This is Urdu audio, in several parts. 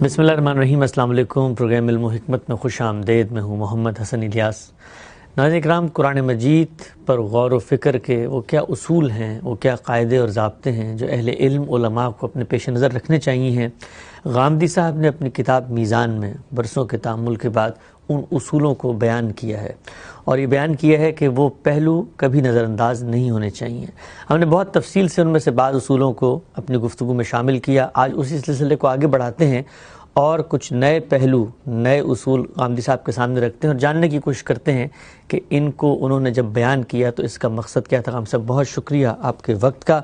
بسم اللہ الرحمن الرحیم۔ السلام علیکم۔ پروگرام علم و حکمت میں خوش آمدید۔ میں ہوں محمد حسن الیاس۔ ناظرین کرام، قرآن مجید پر غور و فکر کے وہ کیا اصول ہیں، وہ کیا قاعدے اور ضابطے ہیں جو اہل علم علماء کو اپنے پیش نظر رکھنے چاہیے ہیں، غامدی صاحب نے اپنی کتاب میزان میں برسوں کے تأمل کے بعد ان اصولوں کو بیان کیا ہے، اور یہ بیان کیا ہے کہ وہ پہلو کبھی نظر انداز نہیں ہونے چاہیے۔ ہم نے بہت تفصیل سے ان میں سے بعض اصولوں کو اپنی گفتگو میں شامل کیا۔ آج اسی سلسلے کو آگے بڑھاتے ہیں اور کچھ نئے پہلو، نئے اصول غامدی صاحب کے سامنے رکھتے ہیں اور جاننے کی کوشش کرتے ہیں کہ ان کو انہوں نے جب بیان کیا تو اس کا مقصد کیا تھا۔ ہم سب بہت شکریہ آپ کے وقت کا۔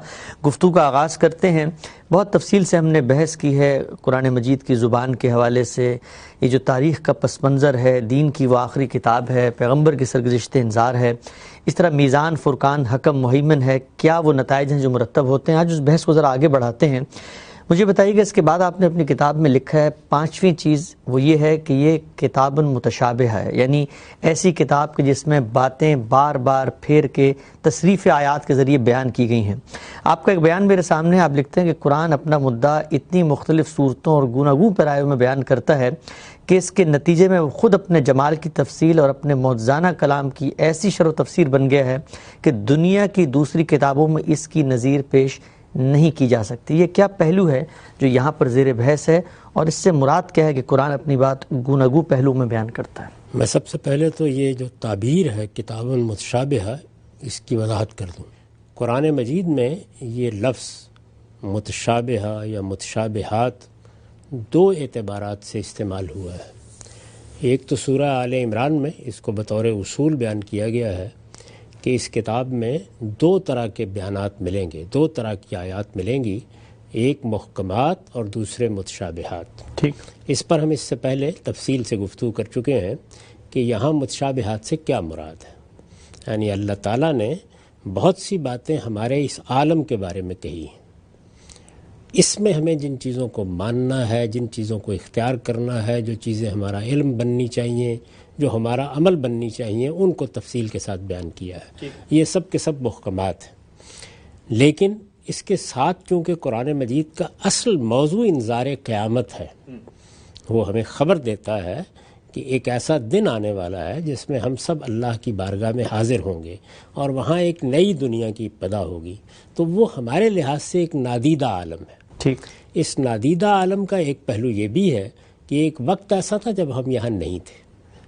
گفتگو کا آغاز کرتے ہیں۔ بہت تفصیل سے ہم نے بحث کی ہے قرآن مجید کی زبان کے حوالے سے، یہ جو تاریخ کا پس منظر ہے، دین کی وہ آخری کتاب ہے، پیغمبر کی سرگزشت انذار ہے، اس طرح میزان، فرقان، حکم، مہیمن ہے، کیا وہ نتائج ہیں جو مرتب ہوتے ہیں۔ آج اس بحث کو ذرا آگے بڑھاتے ہیں۔ مجھے بتائیے گا اس کے بعد آپ نے اپنی کتاب میں لکھا ہے پانچویں چیز، وہ یہ ہے کہ یہ کتاب متشابہ ہے، یعنی ایسی کتاب کہ جس میں باتیں بار بار پھیر کے تصریف آیات کے ذریعے بیان کی گئی ہیں۔ آپ کا ایک بیان میرے سامنے، آپ لکھتے ہیں کہ قرآن اپنا مدعا اتنی مختلف صورتوں اور گوناگوں پیرایوں میں بیان کرتا ہے کہ اس کے نتیجے میں وہ خود اپنے جمال کی تفصیل اور اپنے موجزانہ کلام کی ایسی شرح و تفسیر بن گیا ہے کہ دنیا کی دوسری کتابوں میں اس کی نظیر پیش نہیں کی جا سکتی۔ یہ کیا پہلو ہے جو یہاں پر زیر بحث ہے، اور اس سے مراد کیا ہے کہ قرآن اپنی بات گوناگوں پہلو میں بیان کرتا ہے؟ میں سب سے پہلے تو یہ جو تعبیر ہے کتاب متشابہ، اس کی وضاحت کر دوں۔ قرآن مجید میں یہ لفظ متشابہ یا متشابہات دو اعتبارات سے استعمال ہوا ہے۔ ایک تو سورہ آل عمران میں اس کو بطور اصول بیان کیا گیا ہے کہ اس کتاب میں دو طرح کے بیانات ملیں گے، دو طرح کی آیات ملیں گی، ایک محکمات اور دوسرے متشابہات۔ ٹھیک، اس پر ہم اس سے پہلے تفصیل سے گفتگو کر چکے ہیں کہ یہاں متشابہات سے کیا مراد ہے۔ یعنی اللہ تعالیٰ نے بہت سی باتیں ہمارے اس عالم کے بارے میں کہی ہیں، اس میں ہمیں جن چیزوں کو ماننا ہے، جن چیزوں کو اختیار کرنا ہے، جو چیزیں ہمارا علم بننی چاہیے، جو ہمارا عمل بننی چاہیے، ان کو تفصیل کے ساتھ بیان کیا ہے۔ یہ سب کے سب محکمات ہیں، لیکن اس کے ساتھ چونکہ قرآن مجید کا اصل موضوع انذار قیامت ہے، وہ ہمیں خبر دیتا ہے کہ ایک ایسا دن آنے والا ہے جس میں ہم سب اللہ کی بارگاہ میں حاضر ہوں گے اور وہاں ایک نئی دنیا کی ابتدا ہوگی، تو وہ ہمارے لحاظ سے ایک نادیدہ عالم ہے۔ ٹھیک، اس نادیدہ عالم کا ایک پہلو یہ بھی ہے کہ ایک وقت ایسا تھا جب ہم یہاں نہیں تھے،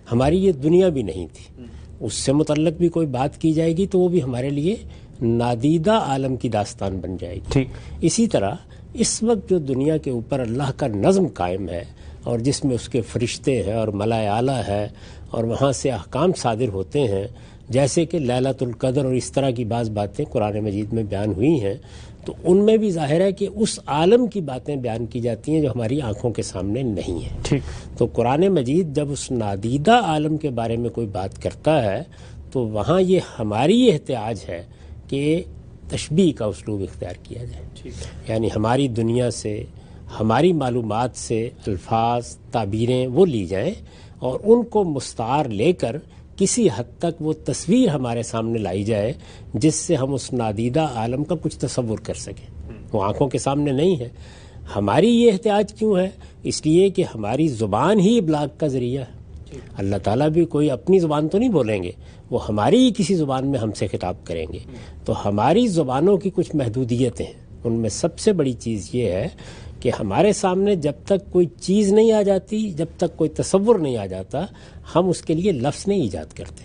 ہماری یہ دنیا بھی نہیں تھی، اس سے متعلق بھی کوئی بات کی جائے گی تو وہ بھی ہمارے لیے نادیدہ عالم کی داستان بن جائے گی۔ ٹھیک، اسی طرح اس وقت جو دنیا کے اوپر اللہ کا نظم قائم ہے اور جس میں اس کے فرشتے ہیں اور ملائے اعلیٰ ہے اور وہاں سے احکام صادر ہوتے ہیں، جیسے کہ لیلۃ القدر اور اس طرح کی بعض باتیں قرآن مجید میں بیان ہوئی ہیں، تو ان میں بھی ظاہر ہے کہ اس عالم کی باتیں بیان کی جاتی ہیں جو ہماری آنکھوں کے سامنے نہیں ہیں۔ ٹھیک، تو قرآن مجید جب اس نادیدہ عالم کے بارے میں کوئی بات کرتا ہے تو وہاں یہ ہماری احتیاج ہے کہ تشبیہ کا اسلوب اختیار کیا جائے، یعنی ہماری دنیا سے، ہماری معلومات سے الفاظ، تعبیریں وہ لی جائیں اور ان کو مستعار لے کر کسی حد تک وہ تصویر ہمارے سامنے لائی جائے جس سے ہم اس نادیدہ عالم کا کچھ تصور کر سکیں۔ وہ آنکھوں کے سامنے نہیں ہے۔ ہماری یہ احتیاج کیوں ہے؟ اس لیے کہ ہماری زبان ہی ابلاغ کا ذریعہ ہے۔ اللہ تعالیٰ بھی کوئی اپنی زبان تو نہیں بولیں گے، وہ ہماری ہی کسی زبان میں ہم سے خطاب کریں گے۔ تو ہماری زبانوں کی کچھ محدودیتیں ہیں، ان میں سب سے بڑی چیز یہ ہے کہ ہمارے سامنے جب تک کوئی چیز نہیں آ جاتی، جب تک کوئی تصور نہیں آ جاتا، ہم اس کے لیے لفظ نہیں ایجاد کرتے۔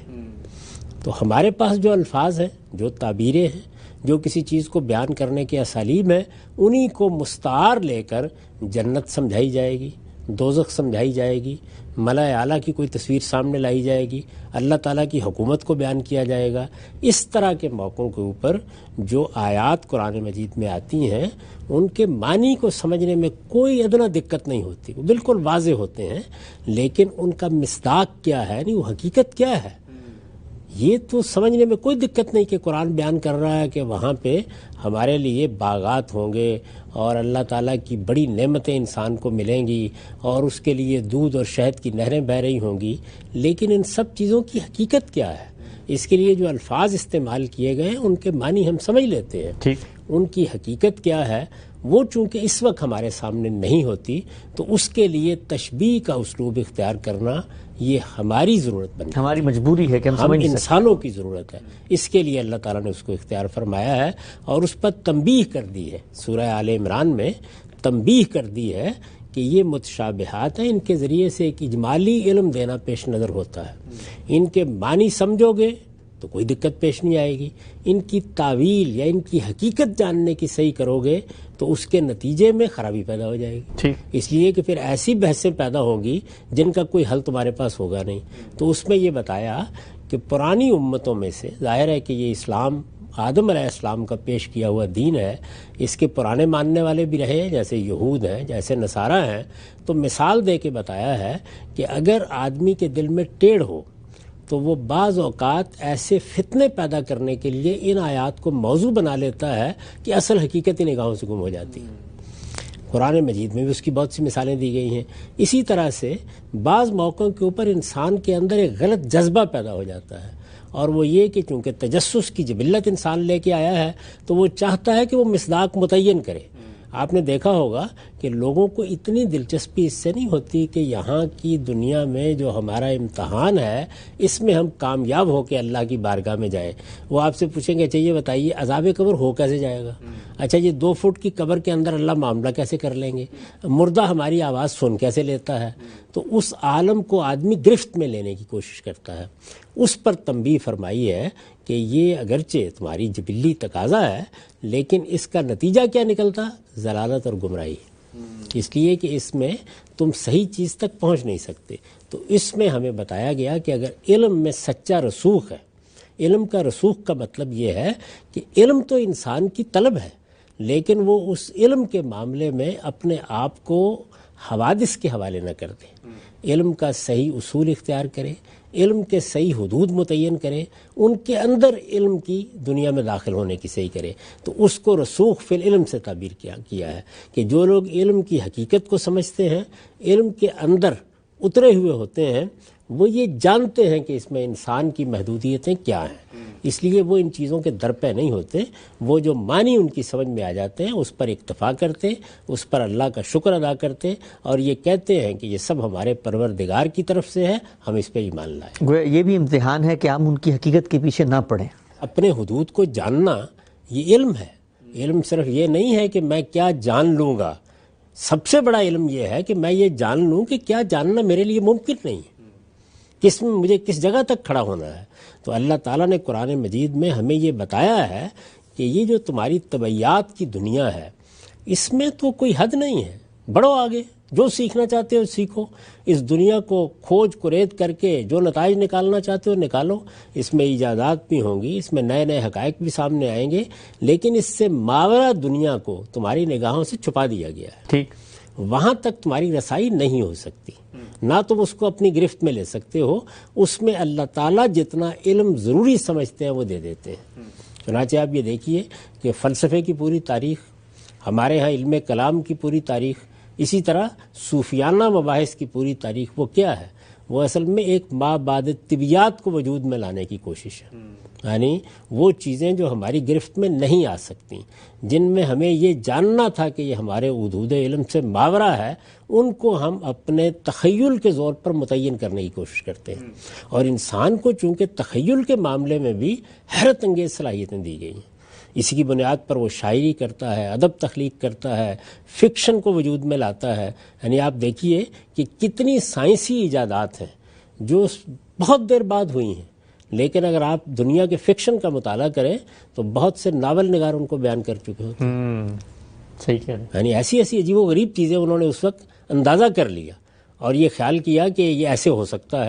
تو ہمارے پاس جو الفاظ ہیں، جو تعبیریں ہیں، جو کسی چیز کو بیان کرنے کے اسالیب ہیں، انہی کو مستعار لے کر جنت سمجھائی جائے گی، دوزخ سمجھائی جائے گی، ملائے اعلیٰ کی کوئی تصویر سامنے لائی جائے گی، اللہ تعالیٰ کی حکومت کو بیان کیا جائے گا۔ اس طرح کے موقعوں کے اوپر جو آیات قرآن مجید میں آتی ہیں ان کے معنی کو سمجھنے میں کوئی ادنا دقت نہیں ہوتی، وہ بالکل واضح ہوتے ہیں، لیکن ان کا مصداق کیا ہے، یعنی وہ حقیقت کیا ہے، یہ تو سمجھنے میں کوئی دقت نہیں کہ قرآن بیان کر رہا ہے کہ وہاں پہ ہمارے لیے باغات ہوں گے اور اللہ تعالیٰ کی بڑی نعمتیں انسان کو ملیں گی اور اس کے لیے دودھ اور شہد کی نہریں بہہ رہی ہوں گی، لیکن ان سب چیزوں کی حقیقت کیا ہے؟ اس کے لیے جو الفاظ استعمال کیے گئے ہیں ان کے معنی ہم سمجھ لیتے ہیں، ٹھیک، ان کی حقیقت کیا ہے وہ چونکہ اس وقت ہمارے سامنے نہیں ہوتی تو اس کے لیے تشبیہ کا اسلوب اختیار کرنا یہ ہماری ضرورت بن جاتی ہے، ہماری مجبوری ہے کہ ہم ہم سمجھ نہیں سکتے۔ انسانوں کی ضرورت ہے، اس کے لیے اللہ تعالیٰ نے اس کو اختیار فرمایا ہے اور اس پر تنبیہ کر دی ہے۔ سورہ آل عمران میں تنبیہ کر دی ہے کہ یہ متشابہات ہیں، ان کے ذریعے سے ایک اجمالی علم دینا پیش نظر ہوتا ہے، ان کے معنی سمجھو گے تو کوئی دقت پیش نہیں آئے گی، ان کی تعویل یا ان کی حقیقت جاننے کی صحیح کرو گے تو اس کے نتیجے میں خرابی پیدا ہو جائے گی، اس لیے کہ پھر ایسی بحثیں پیدا ہوں گی جن کا کوئی حل تمہارے پاس ہوگا نہیں۔ تو اس میں یہ بتایا کہ پرانی امتوں میں سے ظاہر ہے کہ یہ اسلام آدم علیہ السلام کا پیش کیا ہوا دین ہے، اس کے پرانے ماننے والے بھی رہے جیسے یہود ہیں، جیسے نصارہ ہیں، تو مثال دے کے بتایا ہے کہ اگر آدمی کے دل میں ٹیڑھ ہو تو وہ بعض اوقات ایسے فتنے پیدا کرنے کے لیے ان آیات کو موضوع بنا لیتا ہے کہ اصل حقیقت نگاہوں سے گم ہو جاتی ہے۔ قرآن مجید میں بھی اس کی بہت سی مثالیں دی گئی ہیں۔ اسی طرح سے بعض موقعوں کے اوپر انسان کے اندر ایک غلط جذبہ پیدا ہو جاتا ہے، اور وہ یہ کہ چونکہ تجسس کی جبلت انسان لے کے آیا ہے تو وہ چاہتا ہے کہ وہ مصداق متعین کرے۔ آپ نے دیکھا ہوگا کہ لوگوں کو اتنی دلچسپی اس سے نہیں ہوتی کہ یہاں کی دنیا میں جو ہمارا امتحان ہے اس میں ہم کامیاب ہو کے اللہ کی بارگاہ میں جائیں۔ وہ آپ سے پوچھیں گے اچھا یہ بتائیے عذاب قبر ہو کیسے جائے گا، اچھا یہ 2 فٹ کی قبر کے اندر اللہ معاملہ کیسے کر لیں گے، مردہ ہماری آواز سن کیسے لیتا ہے۔ تو اس عالم کو آدمی گرفت میں لینے کی کوشش کرتا ہے۔ اس پر تنبیہ فرمائی ہے کہ یہ اگرچہ تمہاری جبلی تقاضا ہے لیکن اس کا نتیجہ کیا نکلتا، ضلالت اور گمراہی، اس لیے کہ اس میں تم صحیح چیز تک پہنچ نہیں سکتے۔ تو اس میں ہمیں بتایا گیا کہ اگر علم میں سچا رسوخ ہے، علم کا رسوخ کا مطلب یہ ہے کہ علم تو انسان کی طلب ہے لیکن وہ اس علم کے معاملے میں اپنے آپ کو حوادث کے حوالے نہ کر دے، علم کا صحیح اصول اختیار کرے، علم کے صحیح حدود متعین کرے، ان کے اندر علم کی دنیا میں داخل ہونے کی صحیح کرے۔ تو اس کو رسوخ فی العلم سے تعبیر کیا ہے کہ جو لوگ علم کی حقیقت کو سمجھتے ہیں، علم کے اندر اترے ہوئے ہوتے ہیں، وہ یہ جانتے ہیں کہ اس میں انسان کی محدودیتیں کیا ہیں، اس لیے وہ ان چیزوں کے در پہ نہیں ہوتے، وہ جو معنی ان کی سمجھ میں آ جاتے ہیں اس پر اکتفا کرتے، اس پر اللہ کا شکر ادا کرتے اور یہ کہتے ہیں کہ یہ سب ہمارے پروردگار کی طرف سے ہے، ہم اس پہ ایمان لائیں۔ گویا یہ بھی امتحان ہے کہ ہم ان کی حقیقت کے پیچھے نہ پڑیں۔ اپنے حدود کو جاننا یہ علم ہے، علم صرف یہ نہیں ہے کہ میں کیا جان لوں گا، سب سے بڑا علم یہ ہے کہ میں یہ جان لوں کہ کیا جاننا میرے لیے ممکن نہیں ہے، کس میں مجھے کس جگہ تک کھڑا ہونا ہے۔ تو اللہ تعالیٰ نے قرآن مجید میں ہمیں یہ بتایا ہے کہ یہ جو تمہاری طبعیات کی دنیا ہے اس میں تو کوئی حد نہیں ہے، بڑھو آگے، جو سیکھنا چاہتے ہو سیکھو، اس دنیا کو کھوج کرید کر کے جو نتائج نکالنا چاہتے ہو نکالو، اس میں ایجادات بھی ہوں گی، اس میں نئے نئے حقائق بھی سامنے آئیں گے، لیکن اس سے ماورا دنیا کو تمہاری نگاہوں سے چھپا دیا گیا ہے، ٹھیک، وہاں تک تمہاری رسائی نہیں ہو سکتی، نہ تم اس کو اپنی گرفت میں لے سکتے ہو، اس میں اللہ تعالیٰ جتنا علم ضروری سمجھتے ہیں وہ دے دیتے ہیں۔ چنانچہ آپ یہ دیکھیے کہ فلسفے کی پوری تاریخ، ہمارے ہاں علم کلام کی پوری تاریخ، اسی طرح صوفیانہ مباحث کی پوری تاریخ، وہ کیا ہے؟ وہ اصل میں ایک ما بعد طبیعیات کو وجود میں لانے کی کوشش ہے، یعنی وہ چیزیں جو ہماری گرفت میں نہیں آ سکتی، جن میں ہمیں یہ جاننا تھا کہ یہ ہمارے حدود علم سے ماورا ہے، ان کو ہم اپنے تخیل کے زور پر متعین کرنے کی کوشش کرتے ہیں۔ اور انسان کو چونکہ تخیل کے معاملے میں بھی حیرت انگیز صلاحیتیں دی گئی ہیں، اسی کی بنیاد پر وہ شاعری کرتا ہے، ادب تخلیق کرتا ہے، فکشن کو وجود میں لاتا ہے۔ یعنی آپ دیکھیے کہ کتنی سائنسی ایجادات ہیں جو بہت دیر بعد ہوئی ہیں، لیکن اگر آپ دنیا کے فکشن کا مطالعہ کریں تو بہت سے ناول نگار ان کو بیان کر چکے ہوتے ہیں۔ صحیح کہہ رہے ہیں۔ یعنی ایسی ایسی عجیب و غریب چیزیں انہوں نے اس وقت اندازہ کر لیا اور یہ خیال کیا کہ یہ ایسے ہو سکتا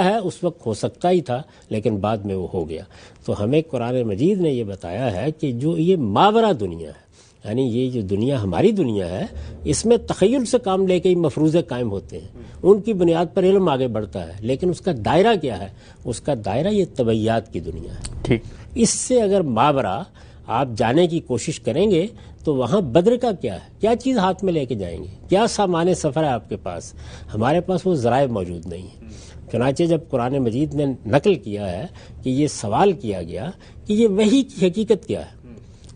ہے، اس وقت ہو سکتا ہی تھا لیکن بعد میں وہ ہو گیا۔ تو ہمیں قرآن مجید نے یہ بتایا ہے کہ جو یہ ماورا دنیا ہے، یعنی یہ جو دنیا ہماری دنیا ہے، اس میں تخیل سے کام لے کے ہی مفروضے قائم ہوتے ہیں، ان کی بنیاد پر علم آگے بڑھتا ہے، لیکن اس کا دائرہ کیا ہے؟ اس کا دائرہ یہ طبعیات کی دنیا ہے۔ ٹھیک، اس سے اگر ماورا آپ جانے کی کوشش کریں گے تو وہاں بدر کا کیا ہے؟ کیا چیز ہاتھ میں لے کے جائیں گے؟ کیا سامان سفر ہے آپ کے پاس؟ ہمارے پاس وہ ذرائع موجود نہیں ہیں۔ چنانچہ جب قرآن مجید نے نقل کیا ہے کہ یہ سوال کیا گیا کہ یہ وحی کی حقیقت کیا ہے،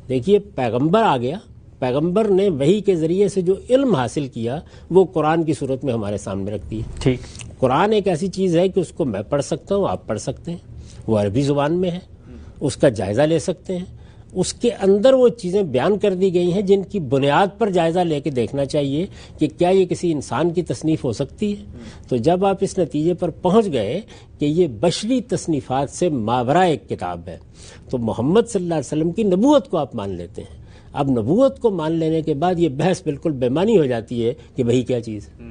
دیکھیے پیغمبر آ گیا، پیغمبر نے وحی کے ذریعے سے جو علم حاصل کیا وہ قرآن کی صورت میں ہمارے سامنے رکھ دی ہے۔ ٹھیک، قرآن ایک ایسی چیز ہے کہ اس کو میں پڑھ سکتا ہوں، آپ پڑھ سکتے ہیں، وہ عربی زبان میں ہے، اس کا جائزہ لے سکتے ہیں، اس کے اندر وہ چیزیں بیان کر دی گئی ہیں جن کی بنیاد پر جائزہ لے کے دیکھنا چاہیے کہ کیا یہ کسی انسان کی تصنیف ہو سکتی ہے۔ تو جب آپ اس نتیجے پر پہنچ گئے کہ یہ بشری تصنیفات سے ماورا ایک کتاب ہے، تو محمد صلی اللہ علیہ وسلم کی نبوت کو آپ مان لیتے ہیں۔ اب نبوت کو مان لینے کے بعد یہ بحث بالکل بے معنی ہو جاتی ہے کہ وہی کیا چیز ہے،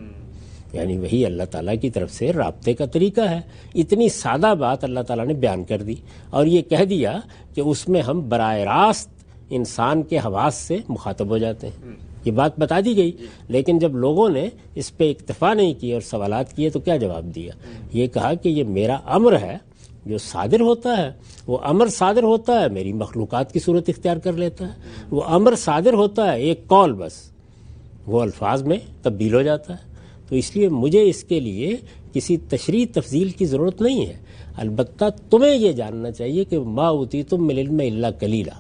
یعنی وہی اللہ تعالیٰ کی طرف سے رابطے کا طریقہ ہے۔ اتنی سادہ بات اللہ تعالیٰ نے بیان کر دی اور یہ کہہ دیا کہ اس میں ہم براہ راست انسان کے حواس سے مخاطب ہو جاتے ہیں، یہ بات بتا دی گئی۔ لیکن جب لوگوں نے اس پہ اکتفا نہیں کیے اور سوالات کیے تو کیا جواب دیا؟ یہ کہا کہ یہ میرا امر ہے جو صادر ہوتا ہے، وہ امر صادر ہوتا ہے میری مخلوقات کی صورت اختیار کر لیتا ہے، وہ امر صادر ہوتا ہے ایک قول بس، وہ الفاظ میں تبدیل ہو جاتا ہے۔ تو اس لیے مجھے اس کے لیے کسی تشریح تفصیل کی ضرورت نہیں ہے، البتہ تمہیں یہ جاننا چاہیے کہ ما اوتیتم من العلم الا قلیلا،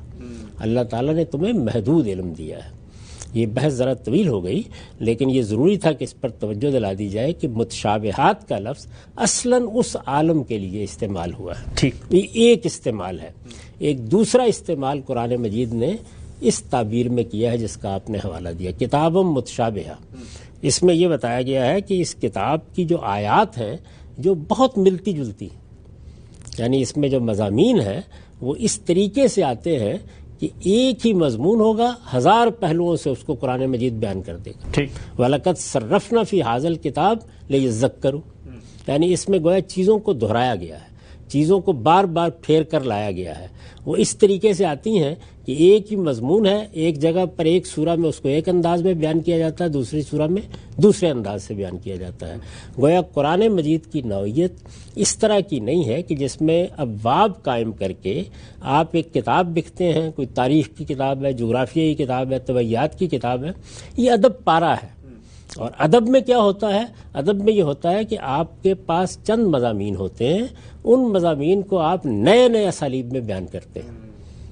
اللہ تعالیٰ نے تمہیں محدود علم دیا ہے۔ یہ بحث ذرا طویل ہو گئی، لیکن یہ ضروری تھا کہ اس پر توجہ دلا دی جائے کہ متشابہات کا لفظ اصلاً اس عالم کے لیے استعمال ہوا ہے، ٹھیک، یہ ایک استعمال ہے۔ ایک دوسرا استعمال قرآن مجید نے اس تعبیر میں کیا ہے جس کا آپ نے حوالہ دیا، کتاب متشابہہ۔ اس میں یہ بتایا گیا ہے کہ اس کتاب کی جو آیات ہیں جو بہت ملتی جلتی، یعنی اس میں جو مضامین ہیں وہ اس طریقے سے آتے ہیں کہ ایک ہی مضمون ہوگا، ہزار پہلوؤں سے اس کو قرآن مجید بیان کر دے گا۔ ٹھیک، وَلَقَدْ صَرَّفْنَا فِي هَذَا الْكِتَابِ لِيَذَّكَّرُوا، یعنی اس میں گویا چیزوں کو دہرایا گیا ہے، چیزوں کو بار بار پھیر کر لایا گیا ہے۔ وہ اس طریقے سے آتی ہیں کہ ایک ہی مضمون ہے، ایک جگہ پر ایک سورہ میں اس کو ایک انداز میں بیان کیا جاتا ہے، دوسری سورہ میں دوسرے انداز سے بیان کیا جاتا ہے۔ گویا قرآن مجید کی نوعیت اس طرح کی نہیں ہے کہ جس میں ابواب قائم کر کے آپ ایک کتاب لکھتے ہیں، کوئی تاریخ کی کتاب ہے، جغرافیہ کی کتاب ہے، طبعیات کی کتاب ہے، یہ ادب پارہ ہے۔ اور ادب میں کیا ہوتا ہے؟ ادب میں یہ ہوتا ہے کہ آپ کے پاس چند مضامین ہوتے ہیں، ان مضامین کو آپ نئے نئے اسالیب میں بیان کرتے ہیں۔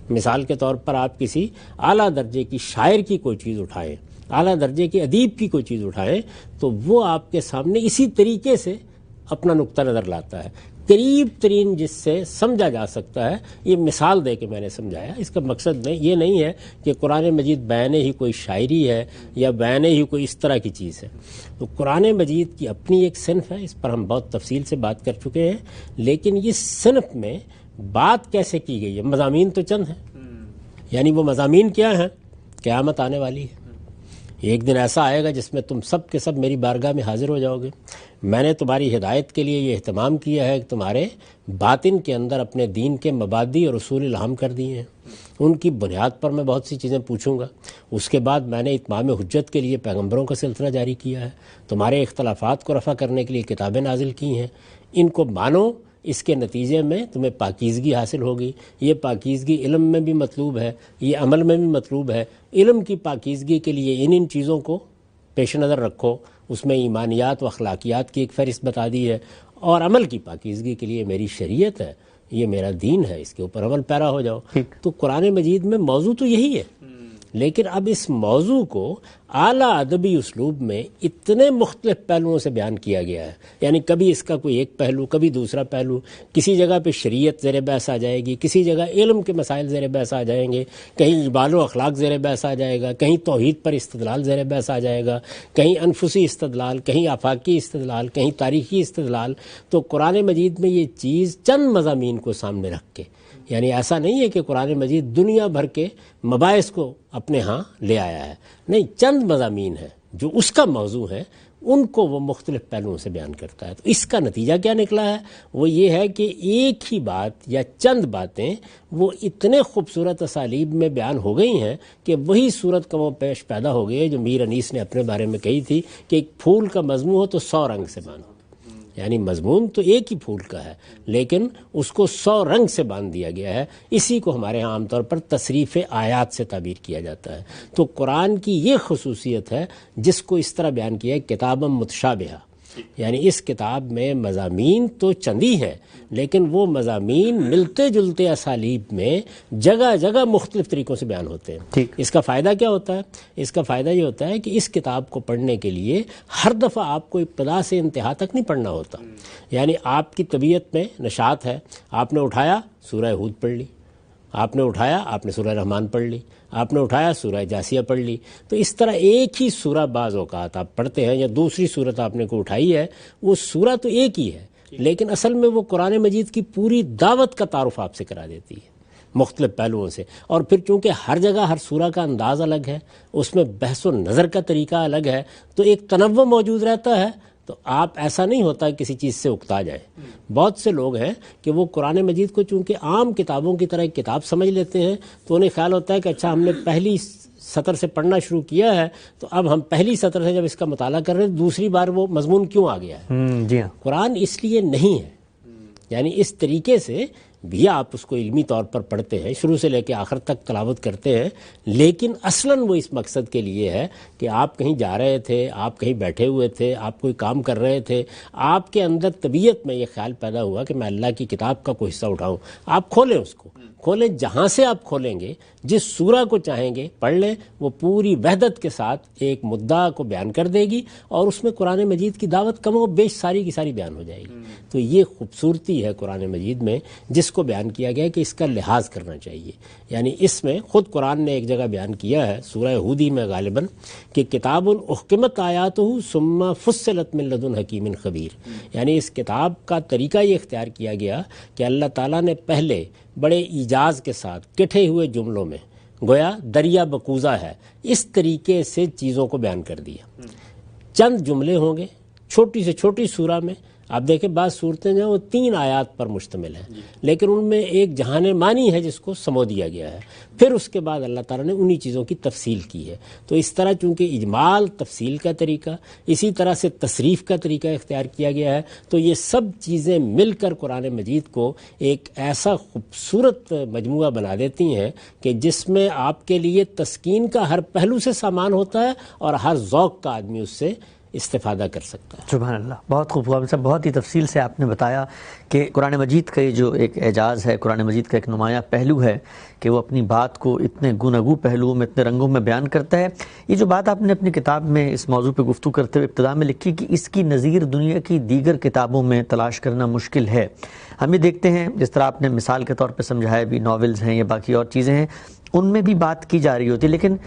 مثال کے طور پر آپ کسی اعلیٰ درجے کی شاعر کی کوئی چیز اٹھائیں، اعلیٰ درجے کے ادیب کی کوئی چیز اٹھائیں تو وہ آپ کے سامنے اسی طریقے سے اپنا نقطہ نظر لاتا ہے، قریب ترین جس سے سمجھا جا سکتا ہے۔ یہ مثال دے کے میں نے سمجھایا، اس کا مقصد یہ نہیں ہے کہ قرآن مجید بیان ہی کوئی شاعری ہے یا بیان ہی کوئی اس طرح کی چیز ہے۔ تو قرآن مجید کی اپنی ایک صنف ہے، اس پر ہم بہت تفصیل سے بات کر چکے ہیں، لیکن اس صنف میں بات کیسے کی گئی ہے؟ مضامین تو چند ہیں، یعنی وہ مضامین کیا ہیں؟ قیامت آنے والی ہے، ایک دن ایسا آئے گا جس میں تم سب کے سب میری بارگاہ میں حاضر ہو جاؤ گے۔ میں نے تمہاری ہدایت کے لیے یہ اہتمام کیا ہے کہ تمہارے باطن کے اندر اپنے دین کے مبادی اور اصول الہام کر دیے ہیں، ان کی بنیاد پر میں بہت سی چیزیں پوچھوں گا۔ اس کے بعد میں نے اتمام حجت کے لیے پیغمبروں کا سلسلہ جاری کیا ہے، تمہارے اختلافات کو رفع کرنے کے لیے کتابیں نازل کی ہیں، ان کو مانو، اس کے نتیجے میں تمہیں پاکیزگی حاصل ہوگی۔ یہ پاکیزگی علم میں بھی مطلوب ہے، یہ عمل میں بھی مطلوب ہے۔ علم کی پاکیزگی کے لیے ان چیزوں کو پیش نظر رکھو، اس میں ایمانیات و اخلاقیات کی ایک فہرست بتا دی ہے، اور عمل کی پاکیزگی کے لیے میری شریعت ہے، یہ میرا دین ہے، اس کے اوپر عمل پیرا ہو جاؤ۔ تو قرآن مجید میں موضوع تو یہی ہے، لیکن اب اس موضوع کو اعلیٰ ادبی اسلوب میں اتنے مختلف پہلوؤں سے بیان کیا گیا ہے، یعنی کبھی اس کا کوئی ایک پہلو، کبھی دوسرا پہلو، کسی جگہ پہ شریعت زیر بحث آ جائے گی، کسی جگہ علم کے مسائل زیر بحث آ جائیں گے، کہیں اقبال و اخلاق زیر بحث آ جائے گا، کہیں توحید پر استدلال زیر بحث آ جائے گا، کہیں انفسی استدلال، کہیں آفاقی استدلال، کہیں تاریخی استدلال۔ تو قرآن مجید میں یہ چیز چند مضامین کو سامنے رکھ کے، یعنی ایسا نہیں ہے کہ قرآن مجید دنیا بھر کے مباحث کو اپنے ہاں لے آیا ہے، نہیں، چند مضامین ہیں جو اس کا موضوع ہے، ان کو وہ مختلف پہلوؤں سے بیان کرتا ہے۔ تو اس کا نتیجہ کیا نکلا ہے؟ وہ یہ ہے کہ ایک ہی بات یا چند باتیں وہ اتنے خوبصورت اسالیب میں بیان ہو گئی ہیں کہ وہی صورت کا وہ پیش پیدا ہو گئی ہے جو میر انیس نے اپنے بارے میں کہی تھی کہ ایک پھول کا مضمون ہو تو 100 رنگ سے باندھو، یعنی مضمون تو ایک ہی پھول کا ہے لیکن اس کو 100 رنگ سے باندھ دیا گیا ہے۔ اسی کو ہمارے ہاں عام طور پر تصریف آیات سے تعبیر کیا جاتا ہے۔ تو قرآن کی یہ خصوصیت ہے جس کو اس طرح بیان کیا ہے کتاب متشابہہ، یعنی اس کتاب میں مضامین تو چندی ہیں، لیکن وہ مضامین ملتے جلتے اسالیب میں جگہ جگہ مختلف طریقوں سے بیان ہوتے ہیں۔ اس کا فائدہ کیا ہوتا ہے؟ اس کا فائدہ یہ ہوتا ہے کہ اس کتاب کو پڑھنے کے لیے ہر دفعہ آپ کو ابتدا سے انتہا تک نہیں پڑھنا ہوتا۔ یعنی آپ کی طبیعت میں نشاط ہے، آپ نے اٹھایا سورہ ہود پڑھ لی، آپ نے اٹھایا آپ نے سورہ رحمان پڑھ لی، آپ نے اٹھایا سورہ جاسیہ پڑھ لی، تو اس طرح ایک ہی سورہ بعض اوقات آپ پڑھتے ہیں، یا دوسری سورت آپ نے کو اٹھائی ہے، وہ سورہ تو ایک ہی ہے لیکن اصل میں وہ قرآن مجید کی پوری دعوت کا تعارف آپ سے کرا دیتی ہے مختلف پہلوؤں سے۔ اور پھر چونکہ ہر جگہ ہر سورہ کا انداز الگ ہے، اس میں بحث و نظر کا طریقہ الگ ہے، تو ایک تنوع موجود رہتا ہے، تو آپ ایسا نہیں ہوتا کسی چیز سے اکتا جائیں۔ بہت سے لوگ ہیں کہ وہ قرآن مجید کو چونکہ عام کتابوں کی طرح ایک کتاب سمجھ لیتے ہیں، تو انہیں خیال ہوتا ہے کہ اچھا ہم نے پہلی سطر سے پڑھنا شروع کیا ہے، تو اب ہم پہلی سطر سے جب اس کا مطالعہ کر رہے ہیں دوسری بار وہ مضمون کیوں آ گیا ہے؟ جی ہاں، قرآن اس لیے نہیں ہے، یعنی اس طریقے سے بھی آپ اس کو علمی طور پر پڑھتے ہیں، شروع سے لے کے آخر تک تلاوت کرتے ہیں، لیکن اصلاً وہ اس مقصد کے لیے ہے کہ آپ کہیں جا رہے تھے، آپ کہیں بیٹھے ہوئے تھے، آپ کوئی کام کر رہے تھے، آپ کے اندر طبیعت میں یہ خیال پیدا ہوا کہ میں اللہ کی کتاب کا کوئی حصہ اٹھاؤں، آپ کھولیں، اس کو کھولیں، جہاں سے آپ کھولیں گے جس سورہ کو چاہیں گے پڑھ لیں، وہ پوری وحدت کے ساتھ ایک مدعا کو بیان کر دے گی، اور اس میں قرآن مجید کی دعوت کم و بیش ساری کی ساری بیان ہو جائے گی۔ تو یہ خوبصورتی ہے قرآن مجید میں جس کو بیان کیا گیا ہے کہ اس کا لحاظ کرنا چاہیے۔ یعنی اس میں خود قرآن نے ایک جگہ بیان کیا ہے سورہ ہودی میں غالباً کہ کتاب احکمت آیاتہ ثم فصلت من لدن حکیم خبیر، یعنی اس کتاب کا طریقہ یہ اختیار کیا گیا کہ اللہ تعالیٰ نے پہلے بڑے ایجاز کے ساتھ کٹھے ہوئے جملوں میں، گویا دریا بکوزہ ہے، اس طریقے سے چیزوں کو بیان کر دیا۔ چند جملے ہوں گے چھوٹی سے چھوٹی سورہ میں، آپ دیکھیں بعض صورتیں جو ہیں وہ 3 آیات پر مشتمل ہیں، لیکن ان میں ایک جہان معنی ہے جس کو سمو دیا گیا ہے، پھر اس کے بعد اللہ تعالیٰ نے انہی چیزوں کی تفصیل کی ہے۔ تو اس طرح چونکہ اجمال تفصیل کا طریقہ، اسی طرح سے تصریف کا طریقہ اختیار کیا گیا ہے، تو یہ سب چیزیں مل کر قرآن مجید کو ایک ایسا خوبصورت مجموعہ بنا دیتی ہیں کہ جس میں آپ کے لیے تسکین کا ہر پہلو سے سامان ہوتا ہے اور ہر ذوق کا آدمی اس سے استفادہ کر سکتا ہے۔ سبحان اللہ، بہت خوب صاحب، بہت ہی تفصیل سے آپ نے بتایا کہ قرآن مجید کا یہ جو ایک اعجاز ہے، قرآن مجید کا ایک نمایاں پہلو ہے کہ وہ اپنی بات کو اتنے گوناگوں پہلوؤں میں، اتنے رنگوں میں بیان کرتا ہے۔ یہ جو بات آپ نے اپنی کتاب میں اس موضوع پہ گفتگو کرتے ہوئے ابتدا میں لکھی کہ اس کی نظیر دنیا کی دیگر کتابوں میں تلاش کرنا مشکل ہے، ہم یہ دیکھتے ہیں جس طرح آپ نے مثال کے طور پہ سمجھایا بھی، ناولز ہیں یا باقی اور چیزیں ہیں، ان میں بھی بات کی جا رہی ہوتی ہے، لیکن